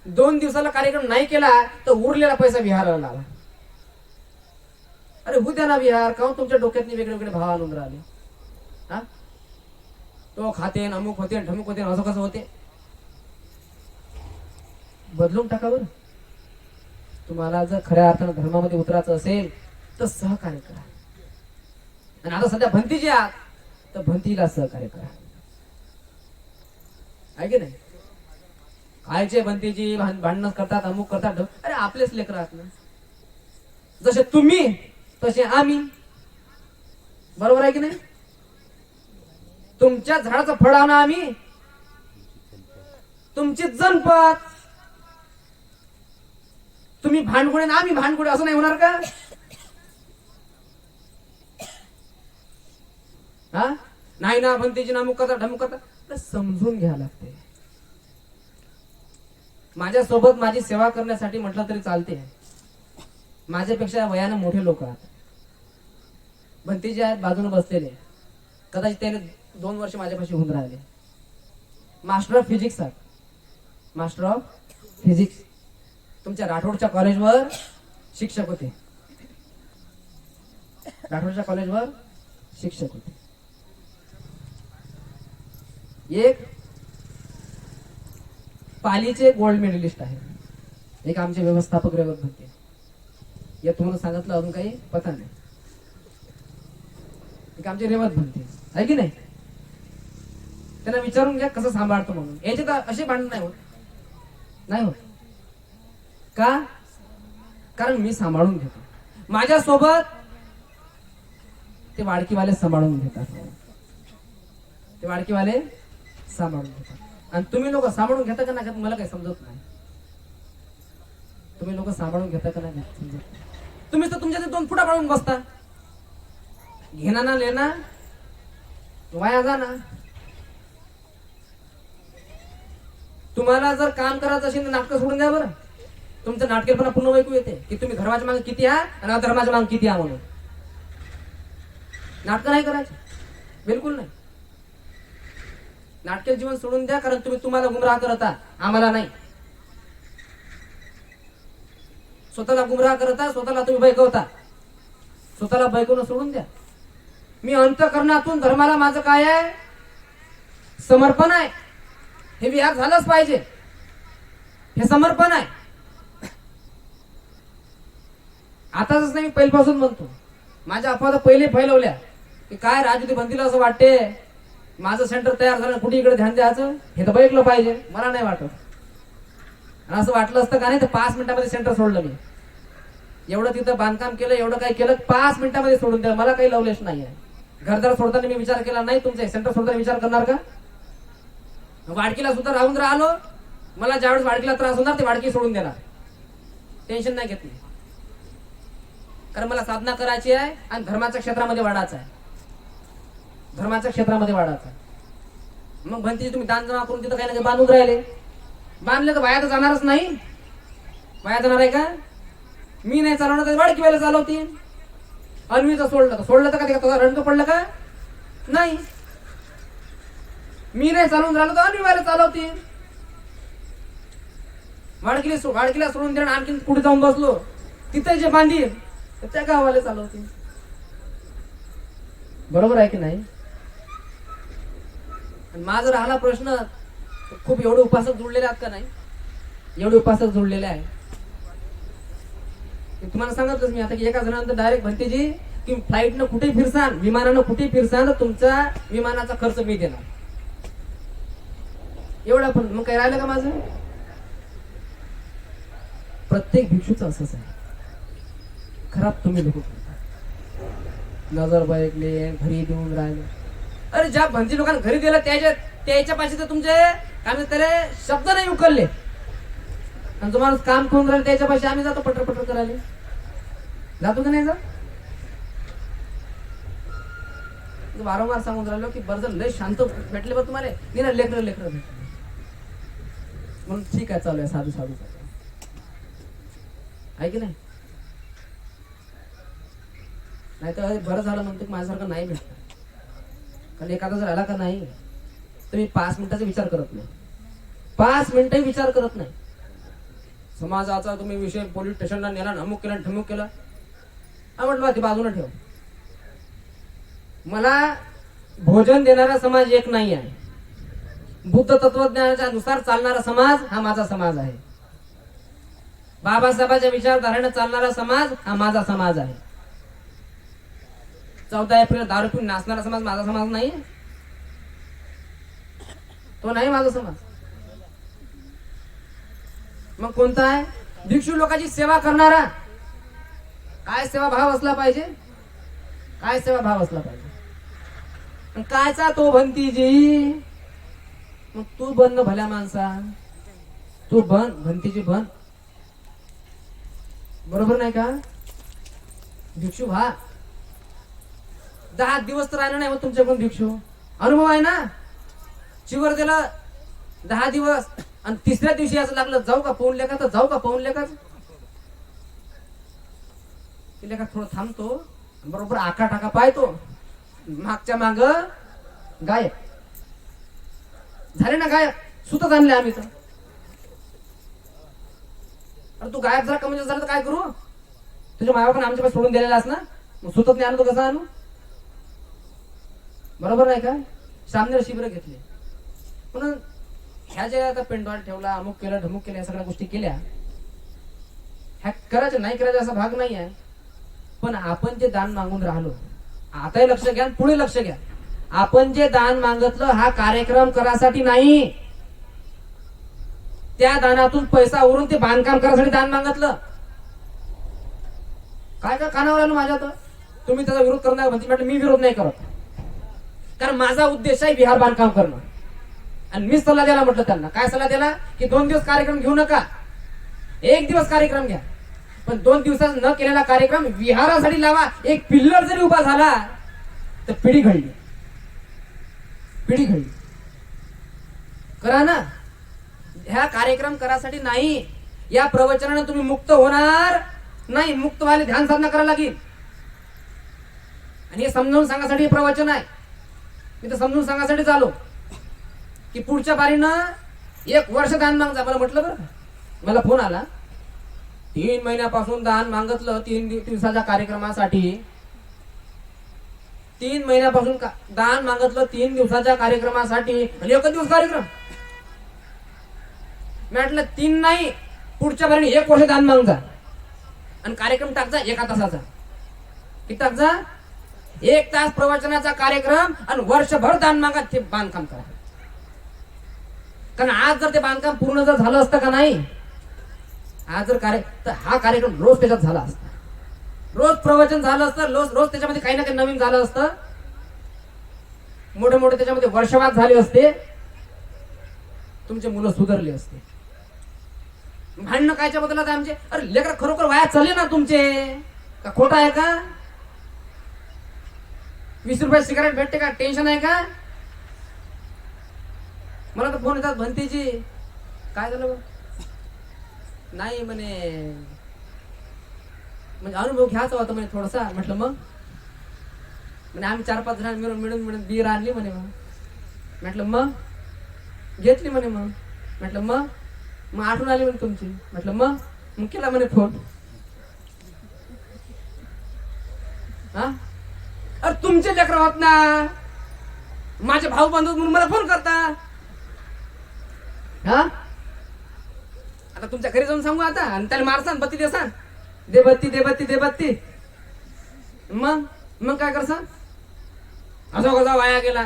Speaker 2: 2 दिवसाला कार्यक्रम नाही केला तर उरलेला पैसा विहाराला लावा. अरे होऊ द्या ना विहार, काहून तुमच्या डोक्यात वेगळे वेगळे भाव आणून राहिले. हा, तो खाते अमुक होते ढमुक होते, असं कसं होते, बदलून टाका बरं. तुम्हाला जर खऱ्या अर्थानं धर्मामध्ये उतरायचं असेल तर सहकार्य करा. आणि आता सध्या भंतीजी आहात तर भंतीला सहकार्य करा, आहे की नाही. कायचे भंतीजी भांडण करतात, अमुक करतात, अरे आपलेच लेकर आहात ना, जसे तुम्ही तसे आम्ही. बरोबर आहे की नाही. तुमच्या झाडाचं फळ आणा आम्ही, तुमची जनपत, तुम्ही भांडकुळे ना आम्ही भांडकुळे, असं नाही होणार का? हा नाही ना भंतीची ना मुकाचा ढमुकाचा, तर समजून घ्या लागते. माझ्यासोबत माझी सेवा करण्यासाठी म्हटलं तरी चालते. माझ्यापेक्षा वयानं मोठे लोक आहेत, भंतीचे आहेत बाजूने बसलेले, कदाचित त्याने 2 वर्ष माझ्यापाशी होऊन राहिले. मास्टर ऑफ फिजिक्स आहेत, मास्टर ऑफ फिजिक्स. तुमच्या राठोडच्या कॉलेजवर शिक्षक होते, राठोडच्या कॉलेजवर शिक्षक होते. एक पालीचे गोल्ड मेडलिस्ट आहे, एक आमचे व्यवस्थापक रेवत भंते. या तुम्हाला सांगितलं अजून काही पता नाही. एक आमचे रेवत भंते आहे की नाही, त्यांना विचारून घ्या कसं सांभाळतो म्हणून. याचे तर असे भांडण नाही होत, नाही होत का? कारण मी सांभाळून घेतो. माझ्यासोबत ते वाडकीवाले सांभाळून घेतात, ते वाडकीवाले सांभाळून घेतात. आणि तुम्ही लोक सांभाळून घेता का नाही घेत मला काही समजत नाही. तुम्ही लोक सांभाळून घेता का नाही घेत समजत नाही. तुम्ही तर तुमच्या 2 फुटा पाडून बसता, घेना ना लेना वाया जाना. तुम्हाला जर काम करायचं असेल तर नाटकं सोडून द्या बरं. तुमचं नाटकेपणा पूर्ण ऐकू येते की तुम्ही धर्माच्या मागे किती आहात आणि अधर्माच्या मागे किती आहात म्हणून. नाटकं नाही करायचं, बिलकुल नाही. नाटक जीवन सोडून द्या, कारण तुम्ही तुम्हाला गुमराह करता, आम्हाला नाही. स्वतःला गुमराह करता, स्वतःला तुम्ही बैकवता, स्वतःला बैकवणं सोडून द्या. मी अंतःकरणातून धर्माला माझं काय आहे, समर्पण आहे. हे विहार झालंच पाहिजे, हे समर्पण आहे. आताच नाही, मी पहिल्यापासून म्हणतो. माझ्या अफवा पहिले फैलवल्या की काय राजूती बनतील असं वाटते, माझं सेंटर तयार झालं कुठे इकडे ध्यान द्यायचं, हे तर बैकलं पाहिजे. मला नाही वाटत. आणि असं वाटलं असतं का नाही तर 5 मिनिटामध्ये सेंटर सोडलं मी. एवढं तिथं बांधकाम केलं, एवढं काय केलं, 5 मिनिटामध्ये सोडून द्या. मला काही लवलेश नाही आहे. घरदार सोडताना मी विचार केला नाही, तुमचं सेंटर सोडताना विचार करणार का? वाडकीला सुद्धा राहून राहिलो, मला ज्यावेळेस वाडकीला त्रास होणार ते वाडकी सोडून देणार, टेन्शन नाही घेतली. कारण मला साधना करायची आहे आणि धर्माच्या क्षेत्रामध्ये वाढायचं आहे, धर्माच्या क्षेत्रामध्ये वाढायचं आहे. मग भंतीचे तुम्ही दान जमा करून तिथं काही ना काही बांधून राहिले, बांधले तर वाया तर जाणारच नाही. वाया जाणार आहे का? मी नाही चालवणार तर वाडकी वेळेला चालवतील. अन्वीचं सोडलं तर का त्याचा रंग पडलं का? नाही. मी नाही चालवून राहिलो तर अन्वी वेळेला चालवतील. वाडकीला सोडून देणं, आणखी पुढे जाऊन बसलो तिथे जे बांधील त्या गावाला चालवतील. बरोबर आहे की नाही? माझा राहिला प्रश्न, खूप एवढे उपासक जोडलेले आहेत का नाही? एवढे उपासक जोडलेले आहे. तुम्हाला सांगितलंच मी आता की एका जणांतर डायरेक्ट भंतेजी की फ्लाईटनं कुठे फिरसान, विमानानं कुठे फिरसान तर तुमचा विमानाचा खर्च मी देणार. एवढा पण मग काय राहिलं का माझं? प्रत्येक भिक्षूचं असंच आहे. खराब तुम्ही लोक करता. नजर बैकले, घरी देऊन राहिले. अरे ज्या भंती लोकांना घरी दिलं त्याच्या पाशी तर तुमचे काय म्हणतात त्याला शब्द नाही उकलले, आणि तुम्हाला काम करून राहिले त्याच्या पाशी आम्ही जातो पटर पटर करायला. जातो का नाही जात? वारंवार सांगून राहिलो की बरं जर लय शांत भेटले बघ तुम्हाला, नाही ना लेकर भेटले म्हणून ठीक आहे, चालू आहे साधू साधू आहे की नाही? नाही तर बरं झालं म्हणतो की माझ्यासारखं नाही भेटत. कारण एखादा जर आला का नाही तर मी 5 मिनिटाचा विचार करत नाही, 5 मिनिटही विचार करत नाही. समाजाचा तुम्ही विषय पोलीस स्टेशनला नेला, अमुक केला ठमुक केला, म्हटलं ते बाजूला ठेव. मला भोजन देणारा समाज एक नाही आहे. बुद्ध तत्वज्ञानाच्या नुसार चालणारा समाज हा माझा समाज आहे. बाबासाहेबांच्या विचारधारेने चालणारा समाज हा माझा समाज आहे. 14 एप्रिल दारू पिऊन नाचणारा समाज माझा समाज नाही, तो नाही माझा समाज. मग कोणता आहे? भिक्षू लोकांची सेवा करणारा. काय सेवा भाव असला पाहिजे, काय सेवा भाव असला पाहिजे. आणि कायचा तो भंतीजी? मग तू बन ना भल्या माणसा, तू बन भंतीजी बन. बरोबर नाही का? भिक्षू व्हा. 10 दिवस तर राहिलं नाही मग तुमच्याकडून भिक्षू. अनुभव आहे ना. चिवर दिलं 10 दिवस आणि तिसऱ्या दिवशी असं लागलं जाऊ का पाहून लेखा, तर जाऊ का पाहून लेखा. लेखा थोडं थांबतो, बरोबर आका टाका पाहतो, मागच्या माग गायब झाले ना. गायब सुतच आणले आम्ही तर. अरे तू गायब झाला कमी झालं तर काय करू? तुझ्या मायाबापाने आमच्या पास सोडून दिलेलास ना, मग सुतत नाही आणू तर कसं आणू? बरोबर नाही का? सामने शिबिर घेतले म्हणून ह्या जे आता पेंडॉल ठेवला, अमुक केलं ढमुक केलं, या सगळ्या गोष्टी केल्या, ह्या करायच्या नाही करायच्या असा भाग नाही आहे. पण आपण जे दान मागून राहिलो, आताही लक्ष घ्या, पुढे लक्ष घ्या. आपण जे दान मागितलं हा कार्यक्रम करासाठी नाही, त्या दानातून पैसा उरून ते बांधकाम करायसाठी दान मागितलं. काय का कानावर आलं माझ्या? तर तुम्ही त्याचा विरोध करणार म्हणजे म्हटलं मी विरोध नाही करत, कारण माझा उद्देश आहे विहार बांधकाम करणं. आणि मी सल्ला द्यायला म्हटलं त्यांना. काय सल्ला दिला? की 2 दिवस कार्यक्रम घेऊ नका, 1 दिवस कार्यक्रम घ्या. पण 2 दिवसात न केलेला कार्यक्रम विहारासाठी लावा. एक पिल्लर जरी उभा झाला तर पिढी घडली, पिढी घडली. करा ना. ह्या कार्यक्रम करासाठी नाही, या प्रवचनाने तुम्ही मुक्त होणार नाही. मुक्त व्हायला ध्यान साधना करायला लागेल. आणि हे समजावून सांगासाठी हे प्रवचन आहे. मी तर समजून सांगासाठी आलो की पुढच्या बारीनं 1 वर्ष दान मागजा. मला म्हटलं बरं, मला फोन आला 3 महिन्यापासून दान मागितलं 3 दिवसाच्या कार्यक्रमासाठी. 3 महिन्यापासून दान मागितलं 3 दिवसाच्या कार्यक्रमासाठी आणि 1 दिवस कार्यक्रम. म्हटलं 3 नाही, पुढच्या बारीने 1 वर्ष दान मागजा आणि कार्यक्रम टाकजा 1 तासाचा. किती टाकजा? 1 तास प्रवचनाचा कार्यक्रम आणि वर्षभर दान मागा. ते बांधकाम करा. कारण आज जर ते बांधकाम पूर्ण जर झालं असतं का नाही, आज जर तर हा कार्यक्रम रोज त्याच्यात झाला असता, रोज प्रवचन झालं असतं, रोज त्याच्यामध्ये काही ना काही नवीन झालं असतं, मोठे मोठे त्याच्यामध्ये वर्षवाद झाले असते, तुमचे मुलं सुधारले असते. भांडणं कायच्या बदलात आमचे? अरे लेकर खरोखर वाया चालले ना तुमचे, का खोटं आहे का? 20 रुपये सिगारेट भेटते का? टेन्शन आहे का? मला तर फोन येतात भंतीजी काय झालं नाही म्हणे, म्हणजे अनुभव घ्यायचा होता म्हणे थोडासा. म्हटलं मग म्हणे आम्ही 4-5 जण मिळून बीर आणली म्हणे. मग म्हटलं मग घेतली म्हणे. मग म्हटलं मग आठवण आली म्हणे तुमची. म्हटलं मग केला म्हणे फोन. हा अरे तुमचे लेकर होत ना, माझे भाऊ बांधव म्हणून मला फोन करता. हा आता तुमच्या घरी जाऊन सांगू आता आणि त्याला मारसान बत्ती देसान, दे बत्ती दे बत्ती दे बत्ती. मग काय करसान? असं कसा वाया गेला?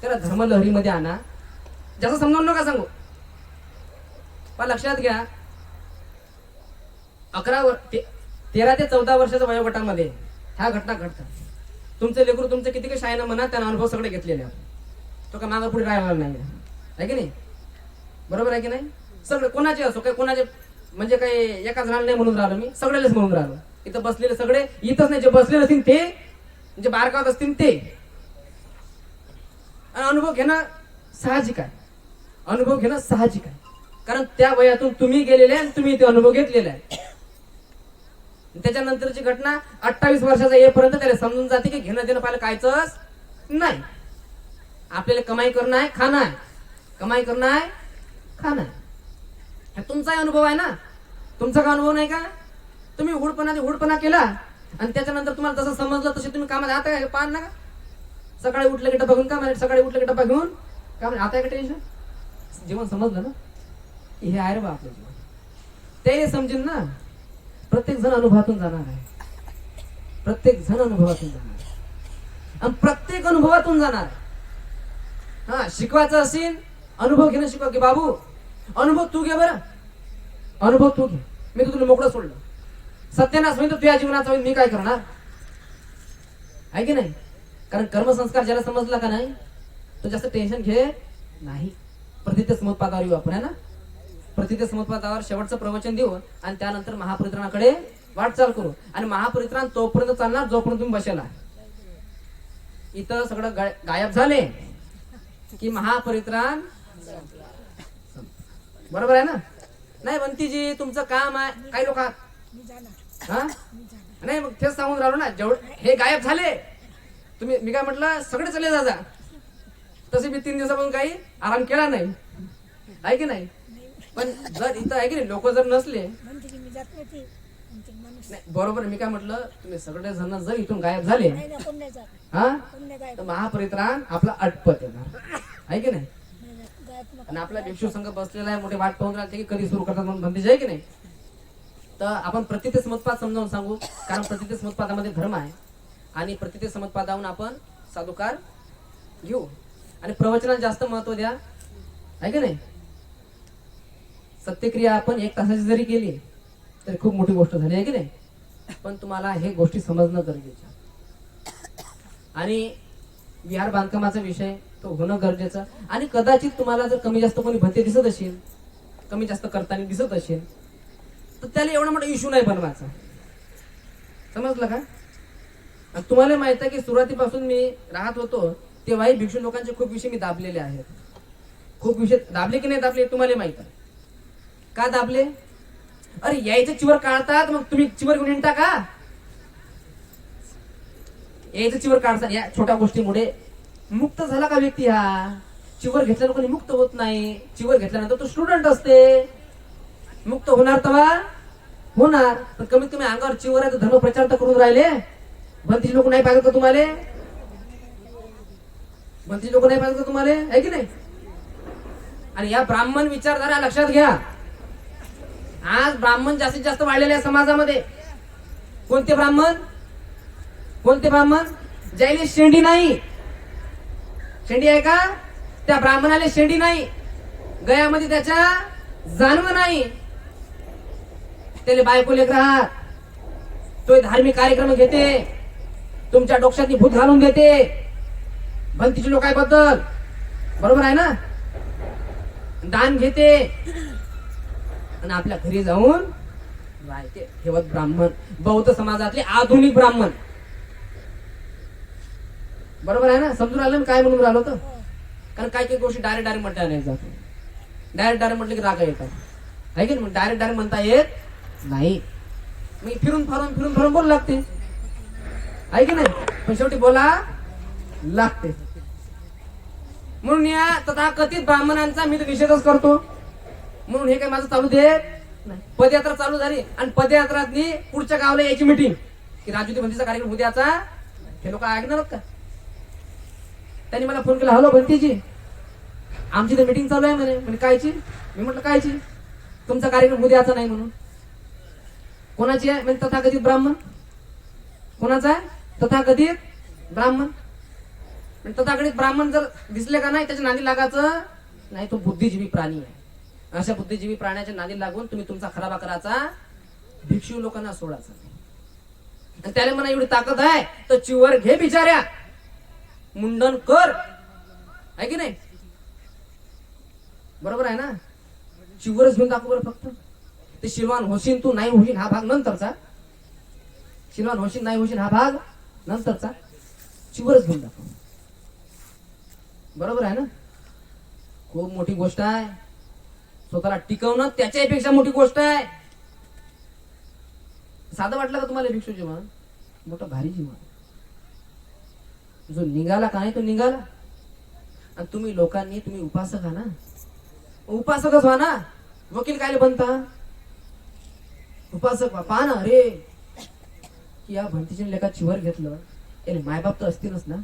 Speaker 2: त्याला धर्मलहरीमध्ये आणा. जास्त समजावून नका सांगू. पण लक्षात घ्या 13 ते 14 वर्षाच्या वयोगटामध्ये ह्या घटना घडतात. तुमचे लेकरू तुमचे किती काही शाळेनं म्हणा, त्यानं अनुभव सगळे घेतलेले आहेत. तो का मागं पुढे राहिला नाही आहे की नाही? बरोबर आहे की नाही? सगळे कोणाचे असो, काही कोणाचे म्हणजे काही एका जणाला नाही म्हणून राहिलो मी, सगळ्यालाच म्हणून राहिलो. इथं बसलेले सगळे, इथंच नाही जे बसलेले असतील ते, जे बारकावत असतील ते. आणि अनुभव घेणं साहजिक आहे. अनुभव घेणं साहजिक आहे, कारण त्या वयातून तुम्ही गेलेले आणि तुम्ही ते अनुभव घेतलेले आहे. त्याच्यानंतरची घटना 28 वर्षाचा येईपर्यंत त्याला समजून जाते की घेणं देणं पाहिलं कायच नाही. आपल्याला कमाई करणं आहे, खाणं आहे. कमाई करणं आहे, खाणं आहे. तुमचाही अनुभव आहे ना. तुमचा का अनुभव नाही का? तुम्ही हुडपणा केला आणि त्याच्यानंतर तुम्हाला जसं समजलं तसे तुम्ही कामात आता काय पाहन ना का? सकाळी उठलं की डब्बा घेऊन का सकाळी उठलं की डब्बा घेऊन का आता का टेन्शन? जीवन समजलं ना, हे आहे रे बा आपलं जीवन. ते समजेल ना. प्रत्येक जण अनुभवातून जाणार आहे. प्रत्येक जण अनुभवातून जाणार आहे आणि प्रत्येक अनुभवातून जाणार आहे. हा शिकवायचं असेल, अनुभव घेणं शिकवा की बाबू अनुभव तू घे बरं. अनुभव तू घे. मी तर तुला मोकळं सोडलं. सत्यानाश होईल तर तुझ्या जीवनाचा होईल, मी काय करणार? आहे की नाही? कारण कर्मसंस्कार ज्याला समजला का नाही तो जास्त टेन्शन घे नाही. प्रतिते समुत्पादावर येऊ आपण, है ना? प्रतिते समुत्पादावर शेवटचं प्रवचन देऊ आणि त्यानंतर महापरित्राणाकडे वाटचाल करू. आणि महापरित्राण तोपर्यंत चालणार जोपर्यंत तुम्ही बसेला. इथं सगळं गायब झाले की महापरित्राण बरोबर आहे ना? नाही बंतीजी तुमचं काम आहे, काही लोक हा नाही मग तेच सांगून राहिलो ना, जेवढे हे गायब झाले तुम्ही, मी काय म्हटलं सगळे चले जा. तसे मी 3 दिवसापासून काही आराम केला नाही, आहे की नाही? पण जर इथं आहे की नाही लोक जर नसले नाही, बरोबर मी काय म्हटलं, तुम्ही सगळे जण जर इथून गायब झाले हा तर महापरित्राण आपला अटपत येणार, आहे की नाही? आणि आपला भिक्षू संघ बसलेला आहे, मोठे वाट पाहून राहते की कधी सुरू करतात म्हणून बंदिश, आहे की नाही? तर आपण प्रतिते समुत्पाद समजावून सांगू, कारण प्रतिते समुत्पादामध्ये धर्म आहे आणि प्रतिते समुत्पादाहून आपण साधुकार घेऊ. आणि प्रवचनाला जास्त महत्व द्या, आहे की नाही? सत्यक्रिया आपण 1 तासाची जरी केली तरी खूप मोठी गोष्ट झाली, आहे की नाही? पण तुम्हाला हे गोष्टी समजणं गरजेचं. आणि विहार बांधकामाचा विषय तो होणं गरजेचं. आणि कदाचित तुम्हाला जर कमी जास्त कोणी भंते दिसत असेल, कमी जास्त करताना दिसत असेल, तर त्याला एवढा मोठा इश्यू नाही बनवायचा, समजलं का? आणि तुम्हाला माहित आहे की सुरुवातीपासून मी राहत होतो तेव्हाही भिक्षू लोकांचे खूप विषय मी दाबलेले आहेत. खूप विषय दाबले की नाही दाबले तुम्हाला माहित आहे. का दाबले? अरे यायचं चिवर काढतात, मग तुम्ही चिवर घेऊन येता का? यायचं चिवर काढतात, या छोट्या गोष्टीमुळे मुक्त झाला का व्यक्ती? हा चिवर घेतल्यानं कोणी मुक्त होत नाही. चिवर घेतल्यानंतर तो स्टुडंट असते, मुक्त होणार तेव्हा होणार. पण कमीत कमी अंगावर चिवर आहे तर धर्म प्रचार तर करून राहिले. भंतीचे लोक नाही पाहिजे का तुम्हाला? भंतीचे लोक नाही पाहिजे का तुम्हाला, आहे की नाही? आणि या ब्राह्मण विचारधारा लक्षात घ्या. आज ब्राह्मण जास्तीत जास्त वाढलेले आहे समाजामध्ये. कोणते ब्राह्मण? कोणते ब्राह्मण? ज्याला शेंडी नाही. शेंडी आहे का? त्या ब्राह्मणाला शेंडी नाही, गयामध्ये त्याच्या जाणवं नाही, त्याला बायको लेक राहत, तो धार्मिक कार्यक्रम घेते, तुमच्या डोक्यात भूत घालून देते भंतीच्या लोकांबद्दल, बरोबर आहे ना? दान घेते आणि आपल्या घरी जाऊन राहते ठेवत ब्राह्मण. बौद्ध समाजातले आधुनिक ब्राह्मण, बरोबर आहे ना? समजून आलं काय म्हणून राहिलो होतं? कारण काही काही गोष्टी डायरेक्ट म्हणता नाही जात. डायरेक्ट म्हटलं की राग येतात, आहे की नाही? डायरेक्ट म्हणता येत नाही. मी फिरून फारून बोल लागते, आहे की नाही? पण शेवटी बोला लागते. म्हणून या तथाकथित ब्राह्मणांचा मी तर निषेधच करतो. म्हणून हे काय माझं चालू देत नाही. पदयात्रा चालू झाली आणि पदयात्रातली पुढच्या गावाला यायची मीटिंग की राजूती बंदीचा कार्यक्रम उद्याचा, हे लोक ऐकणार का? त्यांनी मला फोन केला, हॅलो बंतीजी आमची तर मीटिंग चालू आहे म्हणे. म्हणजे कायची? मी म्हटलं कायची? तुमचा कार्यक्रम उद्याचा नाही म्हणून. कोणाची आहे? म्हणजे तथाकथित ब्राह्मण. कोणाचा आहे? तथाकथित ब्राह्मण. तथाकथित ब्राह्मण जर दिसले का नाही त्याच्या नादी लागायचं नाही, तो बुद्धिजीवी प्राणी आहे. अशा बुद्धिजीवी प्राण्याच्या नादी लागून तुम्ही तुमचा खराबा करायचा, भिक्षू लोकांना सोडायचा. आणि त्याला म्हणा एवढी ताकद आहे तर चिवर घे बिचाऱ्या, मुंडन कर, आहे की नाही? बरोबर आहे ना? चिवरच घेऊन दाखव बरं फक्त. ते शिलवान होशील तू नाही होशील हा भाग नंतरचा. शिलवान होशील नाही होशील हा भाग नंतरचा. चिवरच घेऊन दाखव, बरोबर आहे ना? खूप मोठी गोष्ट आहे. स्वतःला टिकवणं त्याच्यापेक्षा मोठी गोष्ट आहे. साधं वाटलं का तुम्हाला भिक्षू जीवन? मोठं भारी जीवन. जो निघाला का नाही तो निघाला. आणि तुम्ही लोकांनी, तुम्ही उपासक हा ना, उपासकच व्हा ना. वकील काय बनता? उपासक व्हा. पहा ना रे की या भंतीच्या लेखा चिवर घेतलं, याला मायबाप तर असतीलच ना,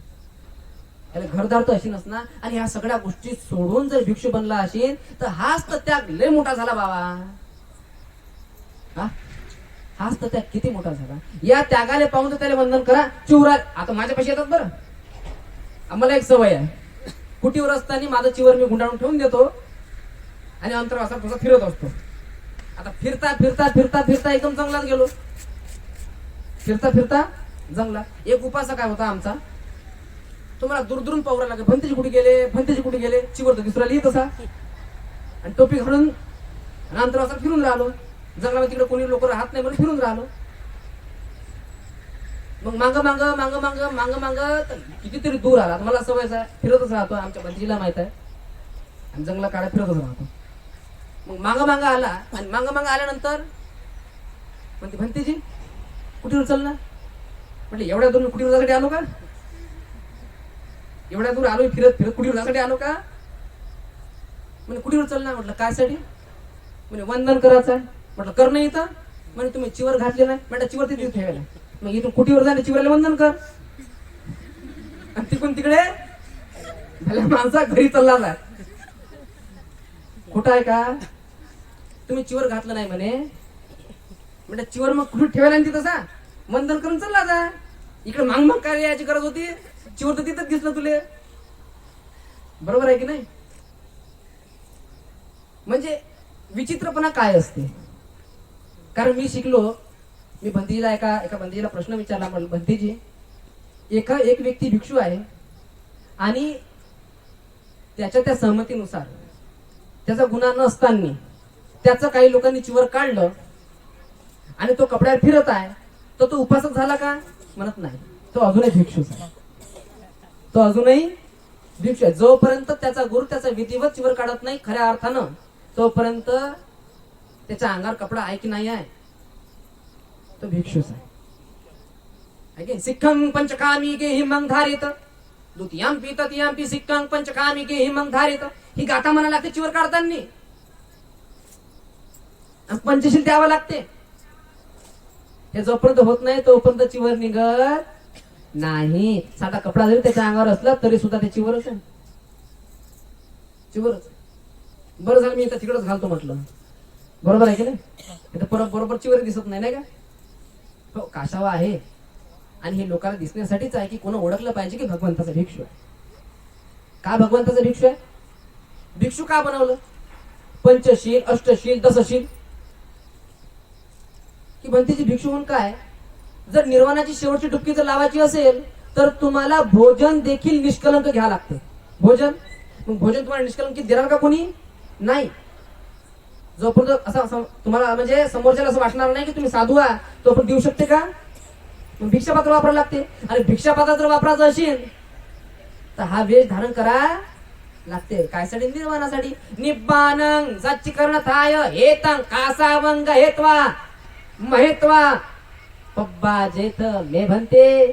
Speaker 2: याला घरदार तर असेलच ना. आणि ह्या सगळ्या गोष्टी सोडून जर भिक्षू बनला असेल तर हाच तर त्याग लय मोठा झाला बाबा. हाच तर त्याग किती मोठा झाला. या त्यागाले पाहून तर त्याला वंदन करा. चिवरा आता माझ्या पैसे येतात बरं. आम्हाला एक सवय आहे, कुटीवर असताना माझं चिवर मी गुंडाळून ठेवून देतो आणि अंतर असा तसा फिरत असतो. आता फिरता फिरता फिरता फिरता एकदम चांगलाच गेलो. फिरता फिरता जंगलात एक उपासक काय होता आमचा, तुम्हाला दूर पावरा लागे, भंतेजी कुठे गेले, भंतेजी कुठे गेले, चिवर तर दिसू राहिली तसा, आणि टोपी घालून नंतर असं फिरून राहिलो. जंगलामध्ये तिकडे कोणी लोक राहत नाही म्हणून फिरून राहिलो. मग मांग मांग मांग मांग मांग मांग कितीतरी दूर आला. मला सवयच आहे, फिरतच राहतो, आमच्या भंतीला माहित आहे, आणि जंगला काळा फिरतच राहतो. मग मांग मांग आला, आणि मांग मांग आल्यानंतर म्हणते भंतीजी कुठे चल ना. म्हटलं एवढ्या दूर कुठे जाण्यासाठी आलो का, एवढ्या दूर आलो फिरत फिरत कुठे जाण्यासाठी आलो का. म्हणजे कुठे चल ना. म्हटलं काय साठी. म्हणजे वंदन करायचं आहे. म्हटलं कर नाही इथं. म्हणजे तुम्ही चिवर घातले नाही. म्हटलं चिवर तिथे ठेवायला. मग इथून कुटीवर जाणे चिवराला वंदन कर. आणि तिकडून तिकडे भल्या माणसा घरी चालला जाय. खोटं आहे का. तुम्ही चिवर घातलं नाही म्हणे. म्हणजे चिवर मग कुठे ठेवायला नाही तिथं सा वंदन करून चालला जा. इकडे मांग मांग काय याची गरज होती. चिवर तर तिथंच दिसलं तुले. बरोबर आहे की नाही. म्हणजे विचित्रपणा काय असते. कारण मी शिकलो, मी भंतीजीला एका भंतीजीला प्रश्न विचारला. म्हणलं भंतीजी, एक व्यक्ती भिक्षू आहे आणि त्याच्या त्या सहमतीनुसार त्याचा गुन्हा नसताना त्याचं काही लोकांनी चिवर काढलं आणि तो कपड्यावर फिरत आहे, तर तो उपासक झाला का. म्हणत नाही. तो अजूनही भिक्षूच आहे. तो अजूनही भिक्षू आहे. जोपर्यंत त्याचा गुरु त्याचा विधिवत चिवर काढत नाही खऱ्या अर्थानं, तोपर्यंत त्याच्या अंगावर कपडा आहे की नाही आहे, तो भिक्षूच आहे. सिक्खं पंचकामी के हिमंग धारित द्वितीयंपि तृतीयंपि सिक्खं पंचकामी के हिमंग धारित. ही गाथा म्हणा लागते चिवर काढताना. पंचशील द्यावं लागते. हे जोपर्यंत होत नाही तोपर्यंत चिवर निघत नाही. साधा कपडा जरी त्याच्या अंगावर असला तरी सुद्धा ते चिवरच आहे. चिवरच. बरं झालं मी इथं तिकडच घालतो म्हटलं. बरोबर आहे की नाही. इथं बरोबर चिवर दिसत नाही, नाही का. हो काशावा आहे. आणि हे लोकांना दिसण्यासाठीच आहे की कोण ओळखलं पाहिजे की भगवंताचा भिक्षू आहे. का भगवंताचा भिक्षू आहे. भिक्षू का बनवलं. पंचशील अष्टशील दशशील की भंतीची भिक्षू म्हणून काय. जर निर्वाणाची शेवटची डुबकी जर लावायची असेल तर तुम्हाला भोजन देखील निष्कलंक घ्यावं लागते. भोजन. मग भोजन तुम्हाला निष्कलंकित देणार का कोणी नाही. जोपर्यंत असं तुम्हाला म्हणजे समोरच्याला असं वाटणार नाही की तुम्ही साधू आहात, तोपर्यंत देऊ शकते का. मग भिक्षापात्र वापरायला लागते. आणि भिक्षापात्र जर वापरायचं असेल तर हा वेश धारण करा लागते. कायसाठी. निर्वाणासाठी. निब्बानं सच्चीकरण थाय हेतं कासावंग हेत्वा महेत्वा पब्बा जेथ मे भंते.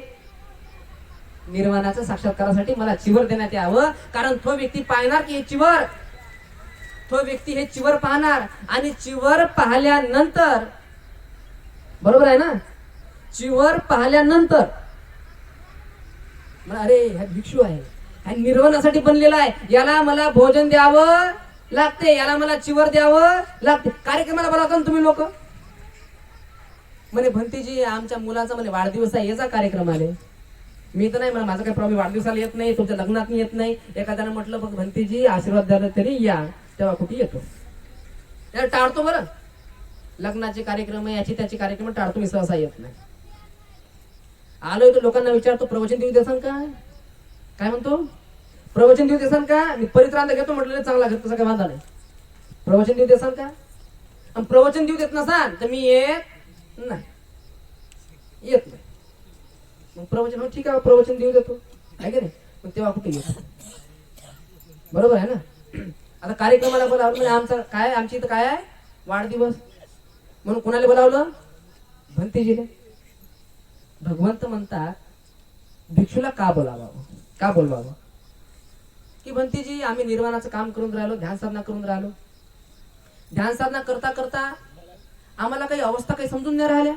Speaker 2: निर्वाणाच्या साक्षात्कारासाठी मला चिवर देण्यात यावं. कारण तो व्यक्ती पाहणार की हे चिवर, तो व्यक्ती हे चिवर पाहणार. आणि चिवर पाहिल्यानंतर, बरोबर आहे ना, चिवर पाहिल्यानंतर मला अरे हा भिक्षू आहे, हा निर्वाणासाठी बनलेला आहे, याला मला भोजन द्यावं लागते, याला मला चिवर द्यावं लागते. कार्यक्रमाला बोलावता ना तुम्ही लोक. म्हणे भंतीजी आमच्या मुलाचा म्हणे वाढदिवस आहे, याचा कार्यक्रम आले. मी तर नाही, मला माझा काही प्रॉब्लेम, वाढदिवसाला येत नाही, तुमच्या लग्नात येत नाही. एखाद्याने म्हटलं बघ भंतीजी आशीर्वाद द्यायला तरी या, तेव्हा कुठे येतो. त्याला टाळतो. बरं लग्नाचे कार्यक्रम याची त्याची कार्यक्रम टाळतो मी, सहसा येत नाही. आलोय तर लोकांना विचारतो प्रवचन देऊ देसान का. काय म्हणतो प्रवचन देऊ देसान का. मी परित्रांत घेतो म्हटलं चांगला घेतो, तसा काय वांधा नाही. प्रवचन देऊ देसान का. आणि प्रवचन देऊ देत नसाल तर मी येत नाही. मग प्रवचन, ठीक आहे प्रवचन देऊ देतो आहे का नाही. मग तेव्हा कुठे येतो. बरोबर आहे ना. आता कार्यक्रमाला बोलावलं म्हणजे आमचा काय, आमची इथं काय आहे वाढदिवस, म्हणून कोणाला बोलावलं भंतीजीला. भगवंत म्हणतात भिक्षूला का बोलावं, का बोलवावं. की भंतीजी आम्ही निर्वाणाचं काम करून राहिलो, ध्यान साधना करून राहिलो. ध्यान साधना करता करता आम्हाला काही अवस्था काही समजून नाही राहिल्या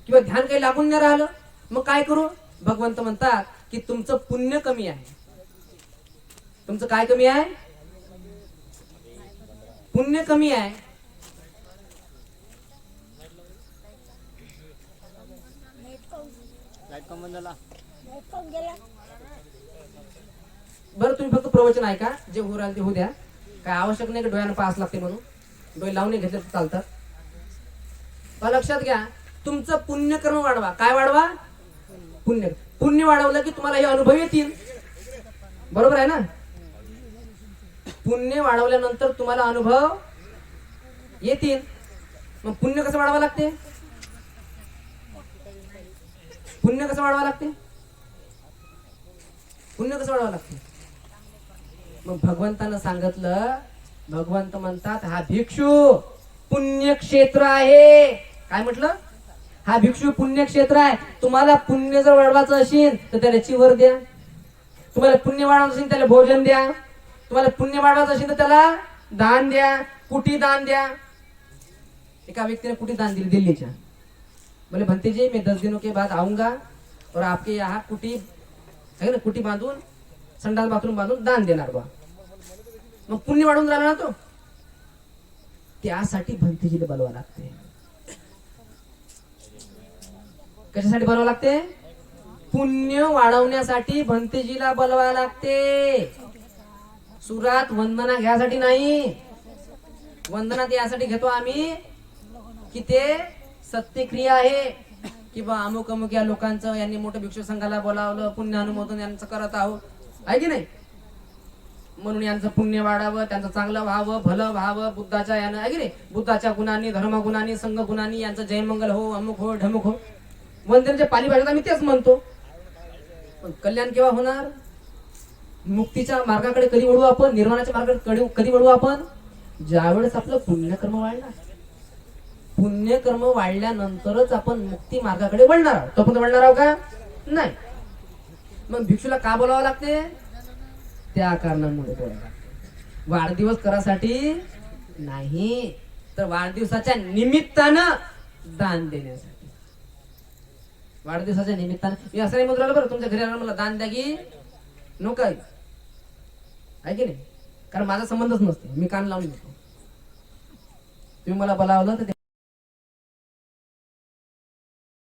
Speaker 2: किंवा ध्यान काही लागून नाही राहिलं. मग काय करू. भगवंत म्हणतात की तुमचं पुण्य कमी आहे. तुमचं काय कमी आहे. पुण्य कमी आहे. बरं तुम्ही फक्त प्रवचन ऐका, जे होऊ राहिले ते होऊ द्या. काय आवश्यक नाही की डोळ्यानं पास लागते म्हणून डोळे लावून घेतले तर चालतात. लक्षात घ्या तुमचं पुण्यकर्म वाढवा. काय वाढवा. पुण्य पुण्य वाढवलं की तुम्हाला हे अनुभव येतील. बरोबर आहे ना? पुण्य वाढवल्यानंतर तुम्हाला अनुभव येतील. मग पुण्य कसं वाढवावं लागते? पुण्य कसं वाढवावं लागते? पुण्य कसं वाढवावं लागते? मग भगवंतानं सांगितलं. भगवंत म्हणतात हा भिक्षू पुण्यक्षेत्र आहे. काय म्हटलं? हा भिक्षू पुण्यक्षेत्र आहे. तुम्हाला पुण्य जर वाढवायचं असेल तर त्याला चिवर द्या. तुम्हाला पुण्य वाढवायचं असेल त्याला भोजन द्या. तुम्हाला पुण्य वाढवायचं असेल तर त्याला दान द्या, कुटी दान द्या. एका व्यक्तीने कुटी दान दिली दिल्लीच्या. बोले भंते जी मैं 10 दिनों के बाद आऊंगा और आपके यहाँ कुटी है ना, कुटी बांधून संडास बाथरूम बांधून दान देणार बा. मग पुण्य वाढून राहिला ना तो. त्यासाठी भंतेजीला बोलवावं लागते. कशासाठी बोलवावं लागते? पुण्य वाढवण्यासाठी भंतेजीला बोलवावं लागते. सुरात वंदना घ्यासाठी नाही. वंदना यासाठी घेतो आम्ही की ते सत्यक्रिया आहे की बा अमुक अमुक या लोकांचं यांनी मोठं भिक्षू संघाला बोलावलं, पुण्य अनुमोदन यांचं करत आहोत, आहे की नाही? म्हणून यांचं पुण्य वाढावं, त्यांचं चांगलं व्हावं, भलं व्हावं बुद्धाच्या यानं, आहे की नाही? बुद्धाच्या गुणांनी, धर्मगुणांनी, संघ गुणांनी यांचं जयमंगल हो, अमुक हो, ढमुक हो. वंदनेच्या पाली भाषेत आम्ही तेच म्हणतो. पण कल्याण केव्हा होणार? मुक्तीच्या मार्गाकडे कधी वळू आपण? निर्वाणाच्या मार्गाकडे कधी वळू आपण? ज्यावेळेस आपलं पुण्यकर्म वाढणार. पुण्यकर्म वाढल्यानंतरच आपण मुक्ती मार्गाकडे वळणार आहोत. तोपर्यंत वळणार आहोत का? नाही. मग भिक्षूला का बोलावं लागते? त्या कारणामुळे बोलावं लागते. वाढदिवस करासाठी नाही, तर वाढदिवसाच्या निमित्तानं दान देण्यासाठी. वाढदिवसाच्या निमित्तानं मी असं नाही म्हणून बरं तुमच्या घरी आलं मला दान द्या की नको आहे की नाही? कारण माझा संबंधच नसते. मी कान लावून देतो. तुम्ही मला बोलावलं तर